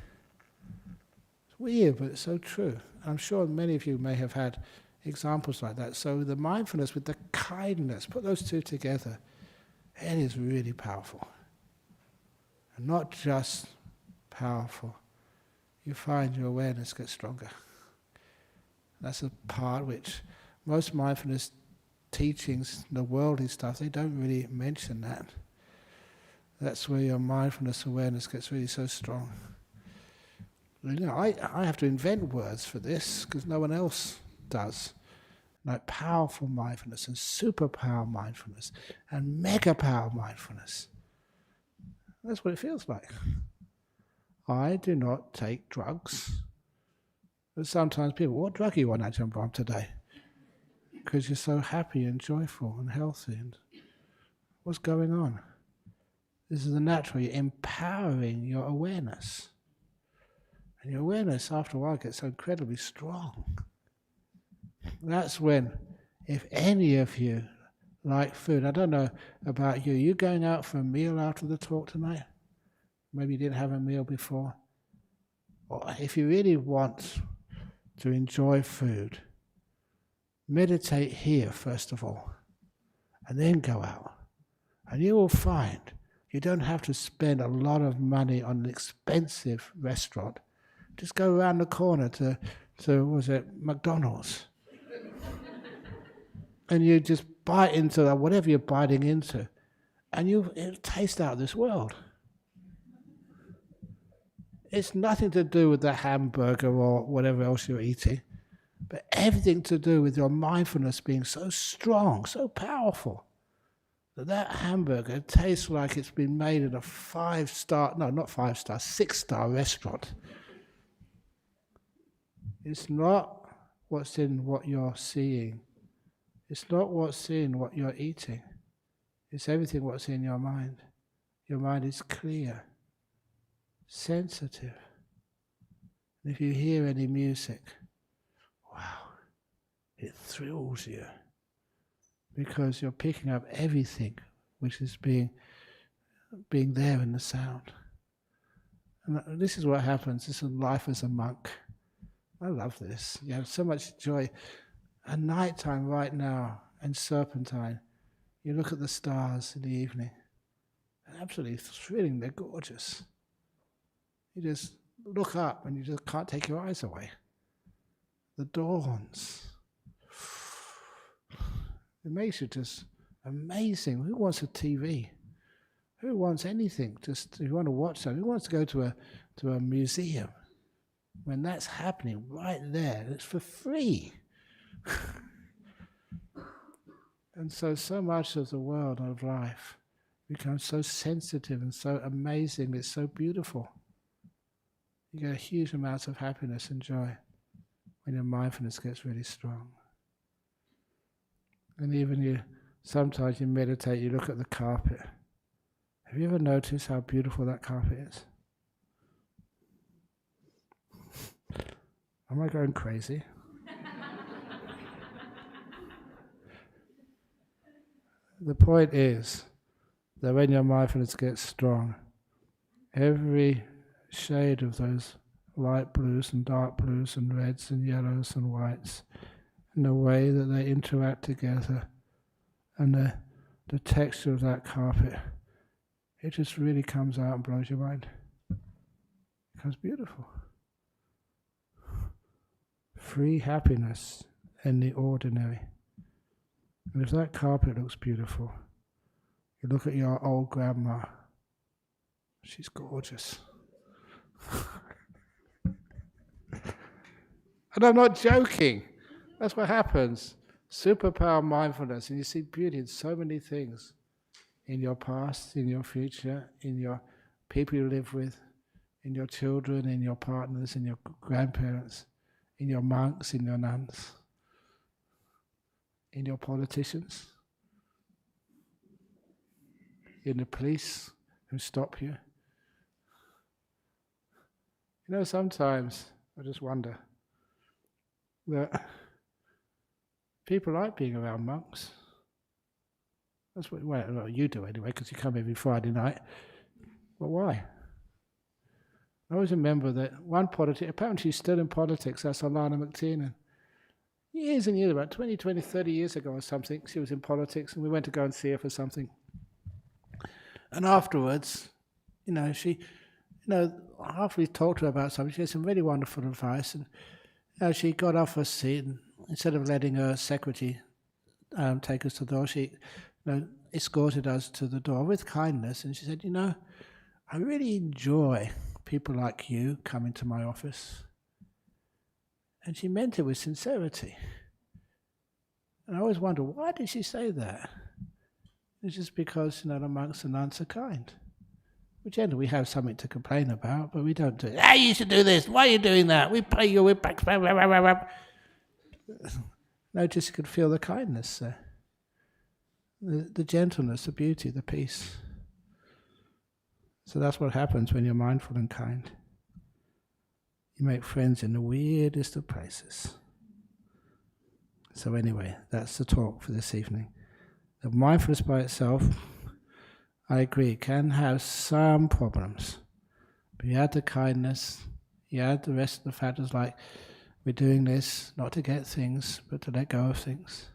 It's weird, but it's so true. I'm sure many of you may have had examples like that. So the mindfulness with the kindness, put those two together, it is really powerful. And not just powerful. You find your awareness gets stronger. That's a part which most mindfulness teachings, the worldly stuff, they don't really mention that. That's where your mindfulness awareness gets really so strong. I have to invent words for this because no one else does. Like powerful mindfulness and superpower mindfulness and mega power mindfulness. That's what it feels like. I do not take drugs. But sometimes people, what drug are you on, Ajahn Bram, today? Because you're so happy and joyful and healthy. And what's going on? This is the natural, you're empowering your awareness. And your awareness, after a while, gets so incredibly strong. That's when, if any of you like food, I don't know about you, you going out for a meal after the talk tonight? Maybe you didn't have a meal before. Or if you really want to enjoy food, meditate here first of all, and then go out. And you will find You don't have to spend a lot of money on an expensive restaurant. Just go around the corner to was it McDonald's? And you just bite into that, whatever you're biting into, and it'll taste out of this world. It's nothing to do with the hamburger or whatever else you're eating, but everything to do with your mindfulness being so strong, so powerful, that hamburger tastes like it's been made in a 5-star, no, not 5-star, 6-star restaurant. It's not what's in what you're seeing. It's not what's in what you're eating. It's everything what's in your mind. Your mind is clear, sensitive. And if you hear any music, wow, it thrills you. Because you're picking up everything which is being there in the sound. And this is what happens. This is life as a monk. I love this. You have so much joy. At night time right now, and Serpentine, you look at the stars in the evening. They're absolutely thrilling. They're gorgeous. You just look up and you just can't take your eyes away. The dawns. It makes you just amazing. Who wants a TV? Who wants anything? Just if you want to watch something, who wants to go to a museum? When that's happening right there, it's for free. And so much of the world of life becomes so sensitive and so amazing, it's so beautiful. You get a huge amount of happiness and joy when your mindfulness gets really strong. And even sometimes you meditate, you look at the carpet. Have you ever noticed how beautiful that carpet is? Am I going crazy? The point is that when your mindfulness gets strong, every shade of those light blues and dark blues and reds and yellows and whites, and the way that they interact together, and the texture of that carpet, it just really comes out and blows your mind. It becomes beautiful. Free happiness in the ordinary. And if that carpet looks beautiful, you look at your old grandma, she's gorgeous. And I'm not joking. That's what happens. Superpower mindfulness, and you see beauty in so many things. In your past, in your future, in your people you live with, in your children, in your partners, in your grandparents, in your monks, in your nuns, in your politicians, in the police who stop you. You know, sometimes I just wonder that people like being around monks. That's what well, you do anyway, because you come every Friday night. But why? I always remember that one politician, apparently she's still in politics, that's Alana McTiernan. Years and years, about 20, 30 years ago or something, she was in politics and we went to go and see her for something. And afterwards, after we talked to her about something, she had some really wonderful advice. And she got off her seat and instead of letting her secretary take us to the door, she escorted us to the door with kindness. And she said, I really enjoy people like you coming to my office. And she meant it with sincerity. And I always wonder, why did she say that? It's just because, the monks and nuns are kind. Which we have something to complain about, but we don't do it. You should do this. Why are you doing that? We pay you, we're back. No, just you could feel the kindness there. The gentleness, the beauty, the peace. So that's what happens when you're mindful and kind. You make friends in the weirdest of places. So anyway, that's the talk for this evening. The mindfulness by itself, I agree, can have some problems. But you add the kindness, you add the rest of the factors like we're doing this not to get things, but to let go of things.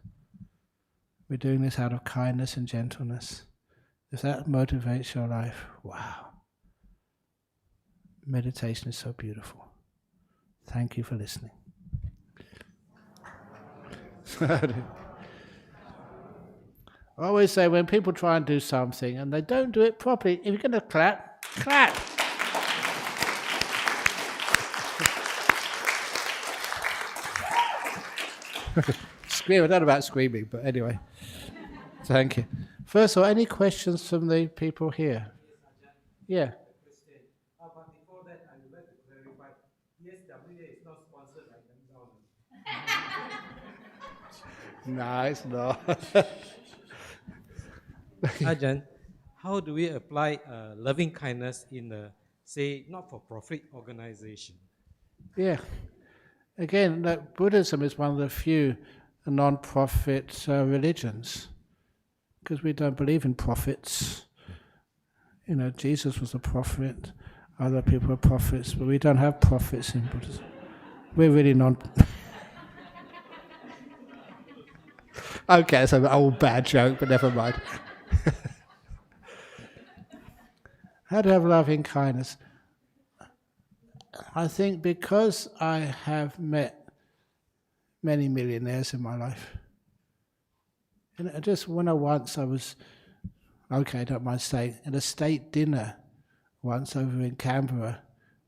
We're doing this out of kindness and gentleness. if that motivates your life, wow. Meditation is so beautiful. Thank you for listening. I always say when people try and do something and they don't do it properly, if you're going to clap, clap. Scream, I don't know about screaming, but anyway. Thank you. First of all, any questions from the people here? Yeah. But before that, I would like to clarify. Yes, WA is not sponsored by McDonald's. No, it's not. Ajahn, how do we apply loving kindness in a, say, not-for-profit organization? Yeah. Again, Buddhism is one of the few non-profit religions, because we don't believe in profits. You know, Jesus was a prophet, other people are prophets, but we don't have prophets in Buddhism. We're really non... Okay, it's an old bad joke, but never mind. How to have loving kindness? I think because I have met many millionaires in my life, and just when I was, okay, I don't mind saying, at a state dinner once over in Canberra,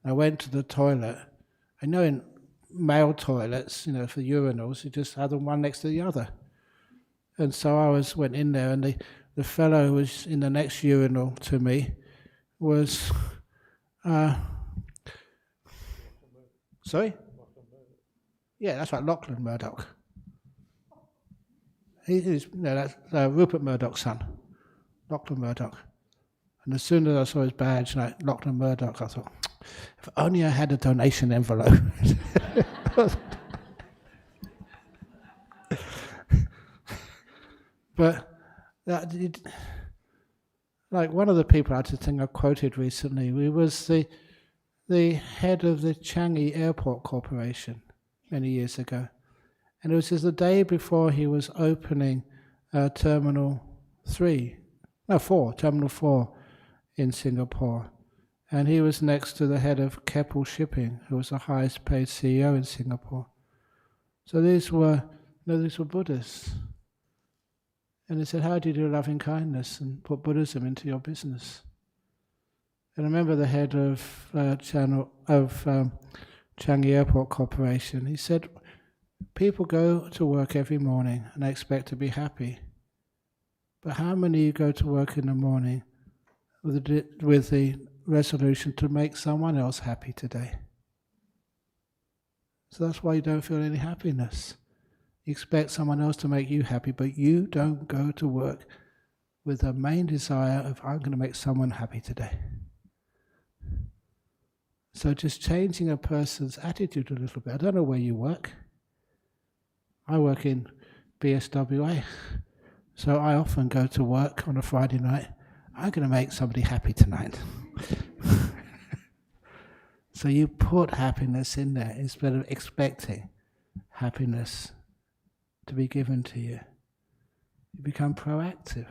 I went to the toilet. I know in male toilets, you know, for urinals, you just have them one next to the other. And so I went in there, and the fellow who was in the next urinal to me was... sorry? Yeah, that's right, Lachlan Murdoch. That's Rupert Murdoch's son, Lachlan Murdoch. And as soon as I saw his badge, like Lachlan Murdoch, I thought, if only I had a donation envelope. But like one of the people I think I quoted recently, he was the head of the Changi Airport Corporation many years ago. And it was just the day before he was opening Terminal 4 in Singapore. And he was next to the head of Keppel Shipping, who was the highest paid CEO in Singapore. So these were Buddhists. And they said, how do you do loving kindness and put Buddhism into your business? And I remember the head of Changi Airport Corporation, he said, people go to work every morning and they expect to be happy. But how many of you go to work in the morning with the resolution to make someone else happy today? So that's why you don't feel any happiness. You expect someone else to make you happy, but you don't go to work with the main desire of, I'm going to make someone happy today. So just changing a person's attitude a little bit. I don't know where you work. I work in BSWA. So I often go to work on a Friday night. I'm going to make somebody happy tonight. So you put happiness in there instead of expecting happiness to be given to you. You become proactive.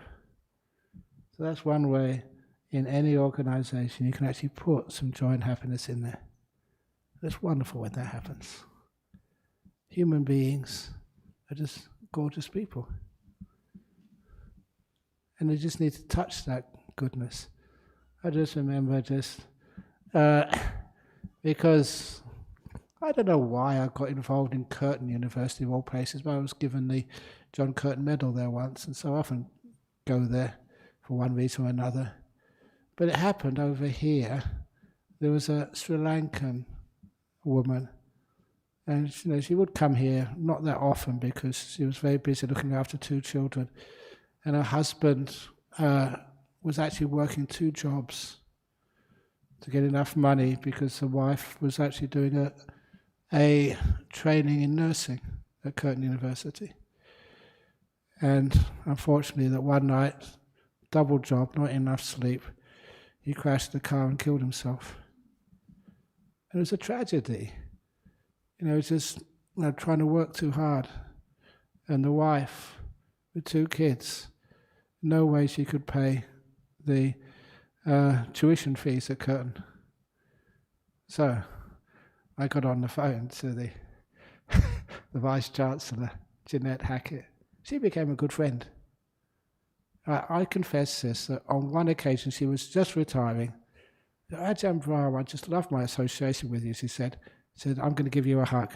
So that's one way in any organization you can actually put some joy and happiness in there. It's wonderful when that happens. Human beings are just gorgeous people. And they just need to touch that goodness. I just remember because I don't know why I got involved in Curtin University of all places, but I was given the John Curtin Medal there once, and so I often go there for one reason or another. But it happened over here. There was a Sri Lankan woman, and she would come here not that often because she was very busy looking after 2 children, and her husband was actually working 2 jobs to get enough money because the wife was actually doing a training in nursing at Curtin University. And unfortunately, that one night, double job, not enough sleep, he crashed the car and killed himself. And it was a tragedy. It was just trying to work too hard. And the wife, with 2 kids, no way she could pay the tuition fees at Curtin. So I got on the phone to the the Vice-Chancellor, Jeanette Hackett. She became a good friend. I confess this, that on one occasion she was just retiring. Ajahn Bram, I just love my association with you, she said, I'm going to give you a hug.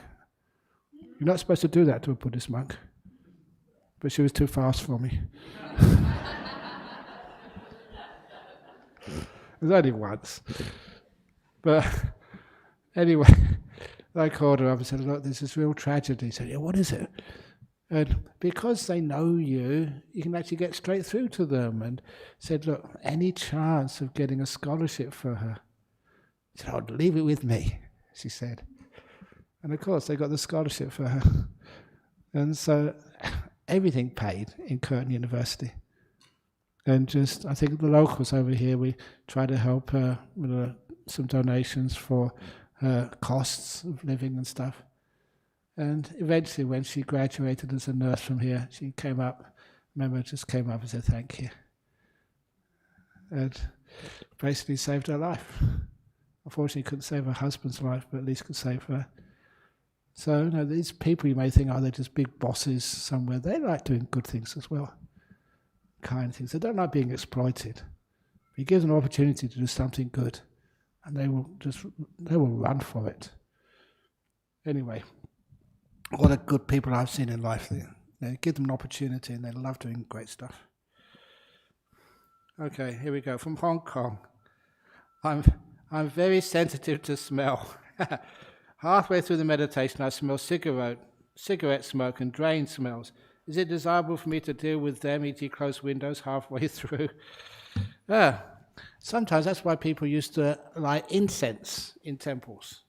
You're not supposed to do that to a Buddhist monk. But she was too fast for me. It was only once. But anyway, I called her up and said, look, there's this real tragedy. She said, yeah, what is it? And because they know you, you can actually get straight through to them. And said, look, any chance of getting a scholarship for her? She said, oh, leave it with me, she said. And of course, they got the scholarship for her. And so everything paid in Curtin University. And just, I think the locals over here, we try to help her with some donations for costs of living and stuff. And eventually, when she graduated as a nurse from here, she came up, just came up and said thank you. And basically saved her life. Unfortunately, couldn't save her husband's life, but at least could save her. So, these people you may think, they're just big bosses somewhere. They like doing good things as well. Kind things. They don't like being exploited. You give them an opportunity to do something good, and they will run for it. Anyway, all the good people I've seen in life, they give them an opportunity and they love doing great stuff. Okay, here we go. From Hong Kong. I'm very sensitive to smell. Halfway through the meditation, I smell cigarette smoke and drain smells. Is it desirable for me to deal with them, e.g. close windows halfway through? Sometimes that's why people used to light incense in temples.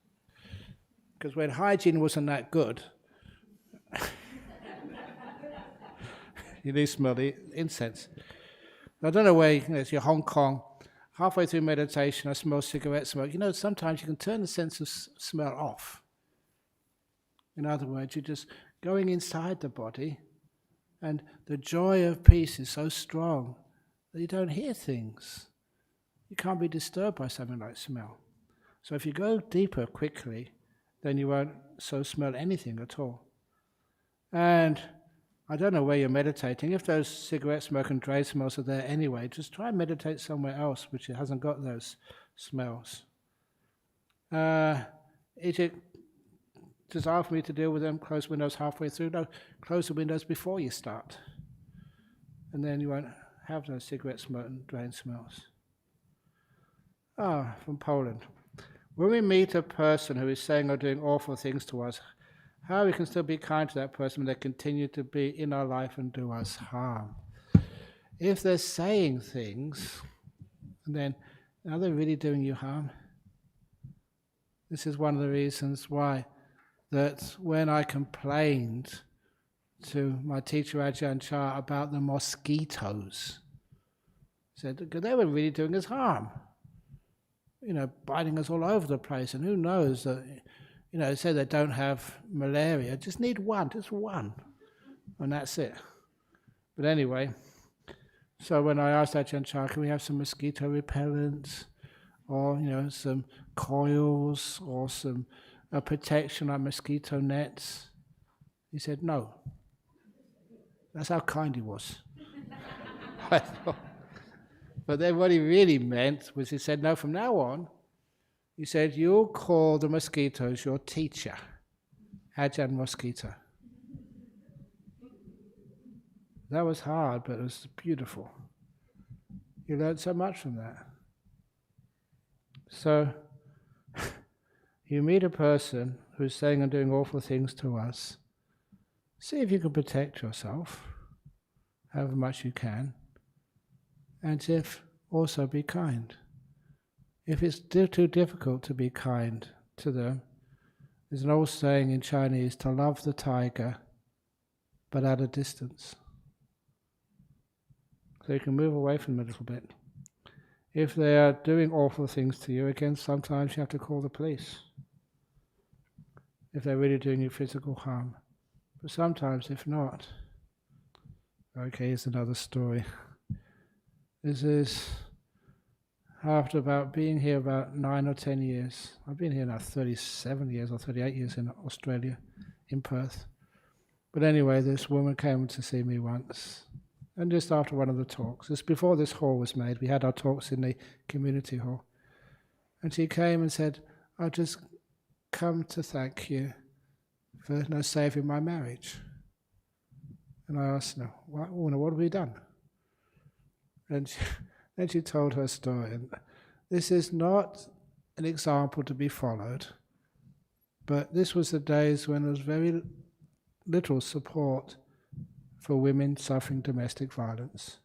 Because when hygiene wasn't that good, you do smell the incense. I don't know where, it's your Hong Kong. Halfway through meditation, I smell cigarette smoke. Sometimes you can turn the sense of smell off. In other words, you're just going inside the body, and the joy of peace is so strong that you don't hear things. You can't be disturbed by something like smell. So if you go deeper quickly, then you won't smell anything at all. And I don't know where you're meditating. If those cigarette smoke and drain smells are there anyway, just try and meditate somewhere else which hasn't got those smells. Is it desirable for me to deal with them, close windows halfway through? No, close the windows before you start. And then you won't have those cigarette smoke and drain smells. From Poland. When we meet a person who is saying or doing awful things to us, how we can still be kind to that person when they continue to be in our life and do us harm? If they're saying things, then are they really doing you harm? This is one of the reasons why that when I complained to my teacher Ajahn Chah about the mosquitoes, said they were really doing us harm. Biting us all over the place, and who knows that. They say they don't have malaria, just need just one, and that's it. But anyway, so when I asked Ajahn Chah, can we have some mosquito repellents, or some coils, or some protection like mosquito nets? He said no. That's how kind he was. I thought. But then what he really meant was he said, no, from now on, he said, you'll call the mosquitoes your teacher, Ajahn Mosquito. That was hard, but it was beautiful. You learned so much from that. So, you meet a person who's saying and doing awful things to us, see if you can protect yourself, however much you can, and if also be kind. If it's too difficult to be kind to them, there's an old saying in Chinese, to love the tiger, but at a distance. So you can move away from them a little bit. If they are doing awful things to you, again, sometimes you have to call the police. If they're really doing you physical harm. But sometimes, if not, okay, here's another story. This is after about being here about 9 or 10 years. I've been here now 37 years or 38 years in Australia, in Perth. But anyway, this woman came to see me once, and just after one of the talks, just before this hall was made, we had our talks in the community hall, and she came and said, "I've just come to thank you for saving my marriage." And I asked her, what have we done? And then she told her story. And this is not an example to be followed, but this was the days when there was very little support for women suffering domestic violence.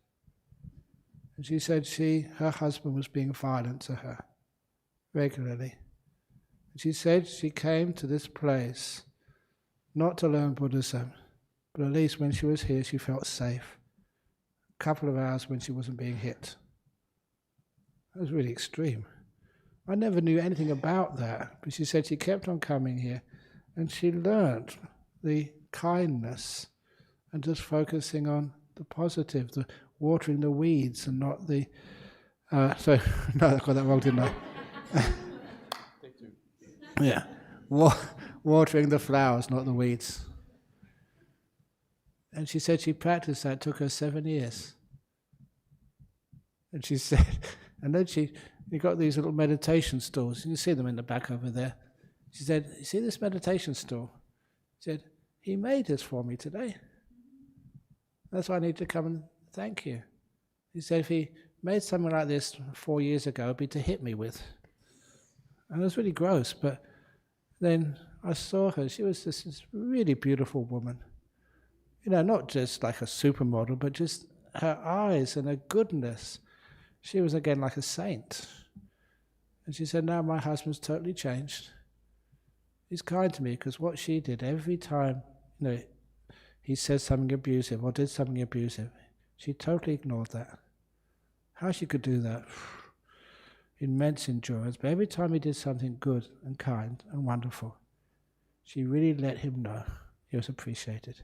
And she said her husband was being violent to her regularly. And she said she came to this place not to learn Buddhism, but at least when she was here she felt safe. A couple of hours when she wasn't being hit. That was really extreme. I never knew anything about that, but she said she kept on coming here and she learnt the kindness and just focusing on the positive, the watering the weeds and not the... no, I got that wrong, didn't I? Yeah. Watering the flowers, not the weeds. And she said she practiced that, it took her 7 years. And she said, and then you got these little meditation stools, you can see them in the back over there. She said, "You see this meditation stool?" She said, "He made this for me today. That's why I need to come and thank you." He said, "If he made something like this 4 years ago, it'd be to hit me with." And it was really gross, but then I saw her. She was this really beautiful woman. You know, not just like a supermodel, but just her eyes and her goodness. She was again like a saint. And she said, "Now my husband's totally changed. He's kind to me," because what she did every time, he said something abusive or did something abusive, she totally ignored that. How she could do that? Immense endurance. But every time he did something good and kind and wonderful, she really let him know he was appreciated.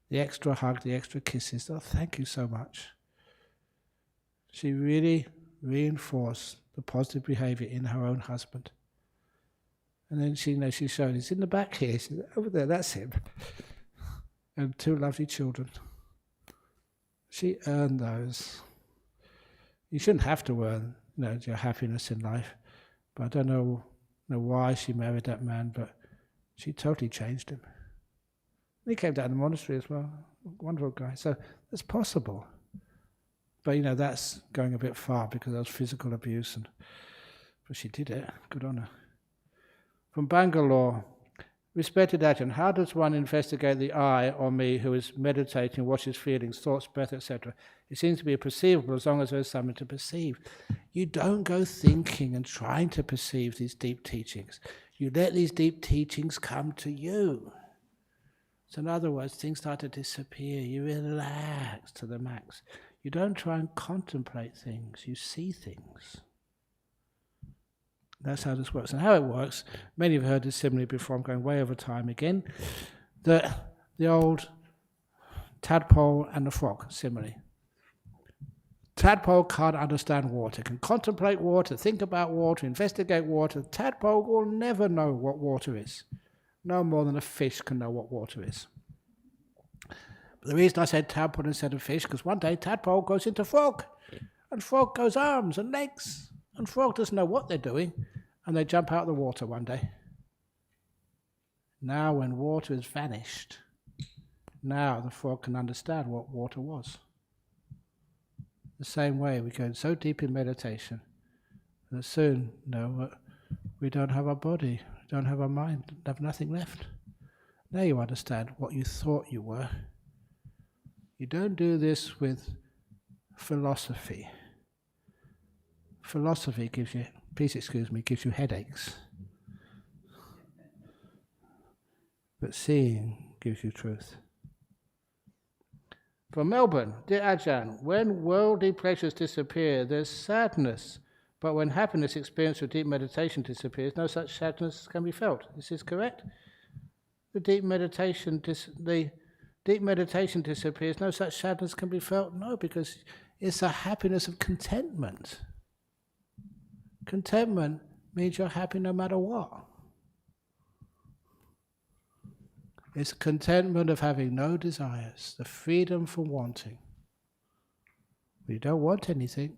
The extra hug, the extra kisses, "Oh, thank you so much." She really reinforced the positive behavior in her own husband. And then she showed, he's in the back here, she said, "Over there, that's him." And 2 lovely children. She earned those. You shouldn't have to earn, your happiness in life. But I don't know why she married that man, but she totally changed him. And he came down to the monastery as well. Wonderful guy. So it's possible. But that's going a bit far because that was physical abuse. But she did it. Good on her. From Bangalore, respected Ajahn, how does one investigate the I or me who is meditating, watches feelings, thoughts, breath, etc.? It seems to be perceivable as long as there is something to perceive. You don't go thinking and trying to perceive these deep teachings. You let these deep teachings come to you. So in other words, things start to disappear. You relax to the max. You don't try and contemplate things. You see things. That's how this works. And how it works, many have heard this simile before, I'm going way over time again, the old tadpole and the frog simile. Tadpole can't understand water, can contemplate water, think about water, investigate water. Tadpole will never know what water is. No more than a fish can know what water is. But the reason I said tadpole instead of fish, because one day tadpole goes into frog, and frog goes arms and legs, and frog doesn't know what they're doing, and they jump out of the water one day. Now when water has vanished, now the frog can understand what water was. The same way we go so deep in meditation that soon, we don't have our body, we don't have our mind, have nothing left. Now you understand what you thought you were. You don't do this with philosophy. Philosophy gives you headaches. But seeing gives you truth. From Melbourne, dear Ajahn, when worldly pleasures disappear, there's sadness. But when happiness experienced through deep meditation disappears, no such sadness can be felt. Is this correct? The deep meditation disappears, no such sadness can be felt? No, because it's a happiness of contentment. Contentment means you're happy no matter what. It's contentment of having no desires, the freedom from wanting. When you don't want anything,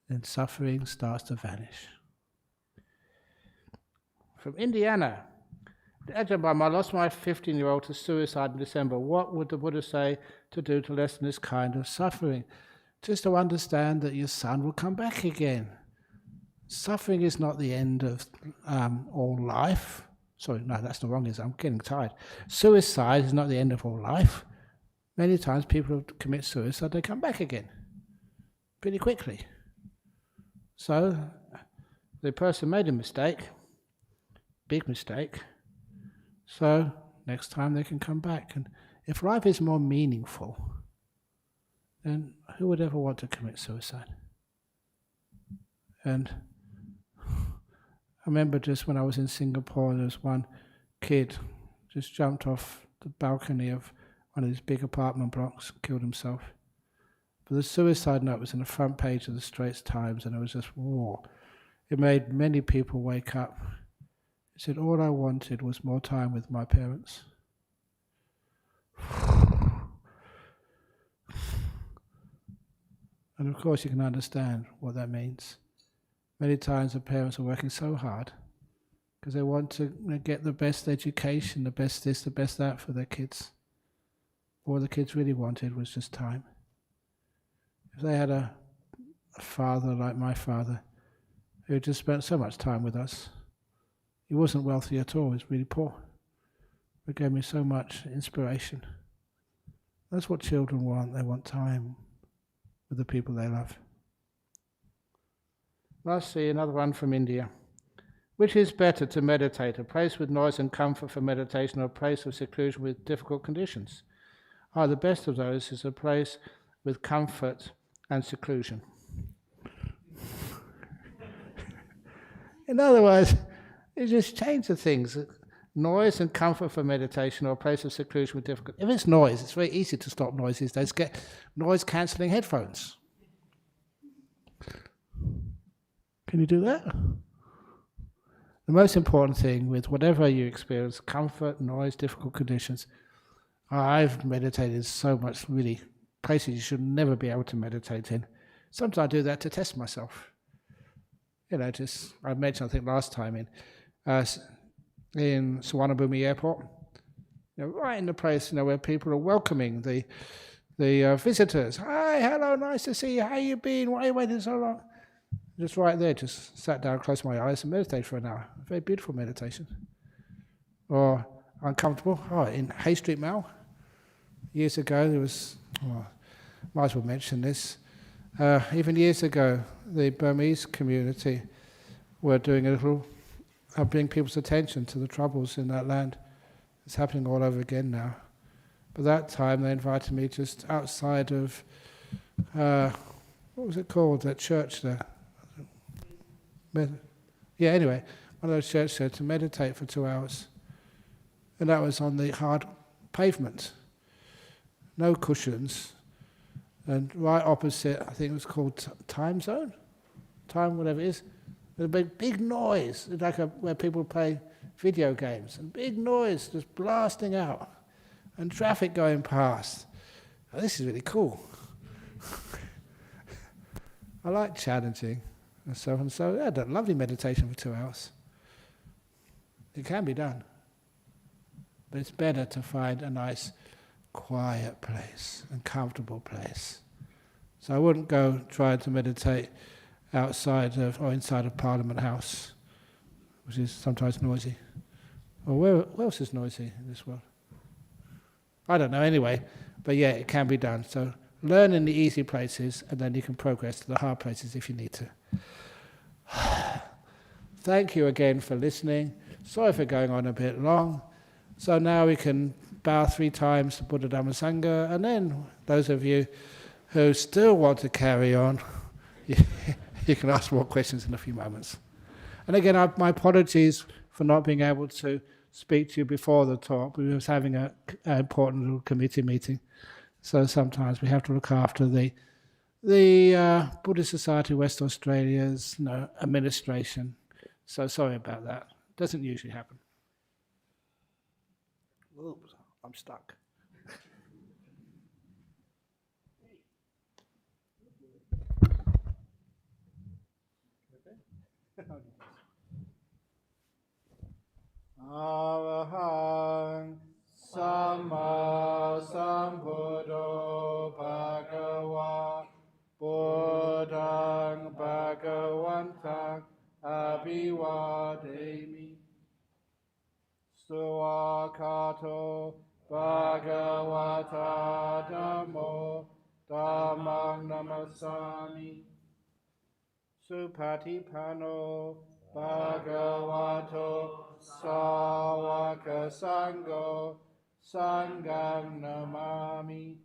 then suffering starts to vanish. From Indiana, Ajahn Bram, I lost my 15-year-old to suicide in December. What would the Buddha say to do to lessen this kind of suffering? Just to understand that your son will come back again. Suffering is not the end of all life. Sorry, no, that's the wrong answer. I'm getting tired. Suicide is not the end of all life. Many times people who commit suicide, they come back again pretty quickly. So the person made a mistake, big mistake, so next time they can come back. And if life is more meaningful, then who would ever want to commit suicide? And I remember just when I was in Singapore, there was one kid just jumped off the balcony of one of these big apartment blocks and killed himself. But the suicide note was in the front page of the Straits Times, and it was just war. It made many people wake up. He said, all I wanted was more time with my parents. And of course you can understand what that means. Many times the parents are working so hard because they want to get the best education, the best this, the best that for their kids. All the kids really wanted was just time. If they had a father like my father, who just spent so much time with us, he wasn't wealthy at all, he was really poor. It gave me so much inspiration. That's what children want, they want time with the people they love. Lastly, another one from India. Which is better to meditate, a place with noise and comfort for meditation or a place of seclusion with difficult conditions? The best of those is a place with comfort and seclusion. In other words, you just change the things. Noise and comfort for meditation or a place of seclusion with difficult. If it's noise, it's very easy to stop noise these days. Get noise-cancelling headphones. Can you do that? The most important thing with whatever you experience, comfort, noise, difficult conditions, I've meditated so much, really, places you should never be able to meditate in. Sometimes I do that to test myself. I mentioned, I think last time, in Suvarnabhumi Airport, right in the place where people are welcoming the visitors. Hi, hello, nice to see you. How you been? Why are you waiting so long? Just right there, just sat down, closed my eyes and meditated for an hour. Very beautiful meditation. Or uncomfortable. In Hay Street Mall, years ago, there was, might as well mention this, even years ago, the Burmese community were doing a little, bring people's attention to the troubles in that land. It's happening all over again now. But that time they invited me just outside of, what was it called, that church there? Anyway, one of those churches there to meditate for 2 hours. And that was on the hard pavement. No cushions. And right opposite, I think it was called Time Zone? Time, whatever it is. With a big noise, like where people play video games. And big noise just blasting out. And traffic going past. This is really cool. I like challenging myself, and so I had a lovely meditation for 2 hours. It can be done. But it's better to find a nice quiet place and comfortable place. So I wouldn't go trying to meditate outside of or inside of Parliament House, which is sometimes noisy. Or where else is noisy in this world? I don't know anyway, but yeah, it can be done. So learn in the easy places and then you can progress to the hard places if you need to. Thank you again for listening. Sorry for going on a bit long. So now we can bow 3 times to Buddha, Dhamma, Sangha, and then those of you who still want to carry on, you can ask more questions in a few moments. And again, my apologies for not being able to speak to you before the talk. We was having an important little committee meeting, so sometimes we have to look after the The Buddhist Society of West Australia's administration. So sorry about that. Doesn't usually happen. Oops, I'm stuck. Arahang Samma Sambuddho Bhagava Buddhang Bhagavantang Abhivademi Suakato Bhagavata Dhammo Dhammang Namasami Supatipano Bhagavato Sāvaka Sangho Sangham Namami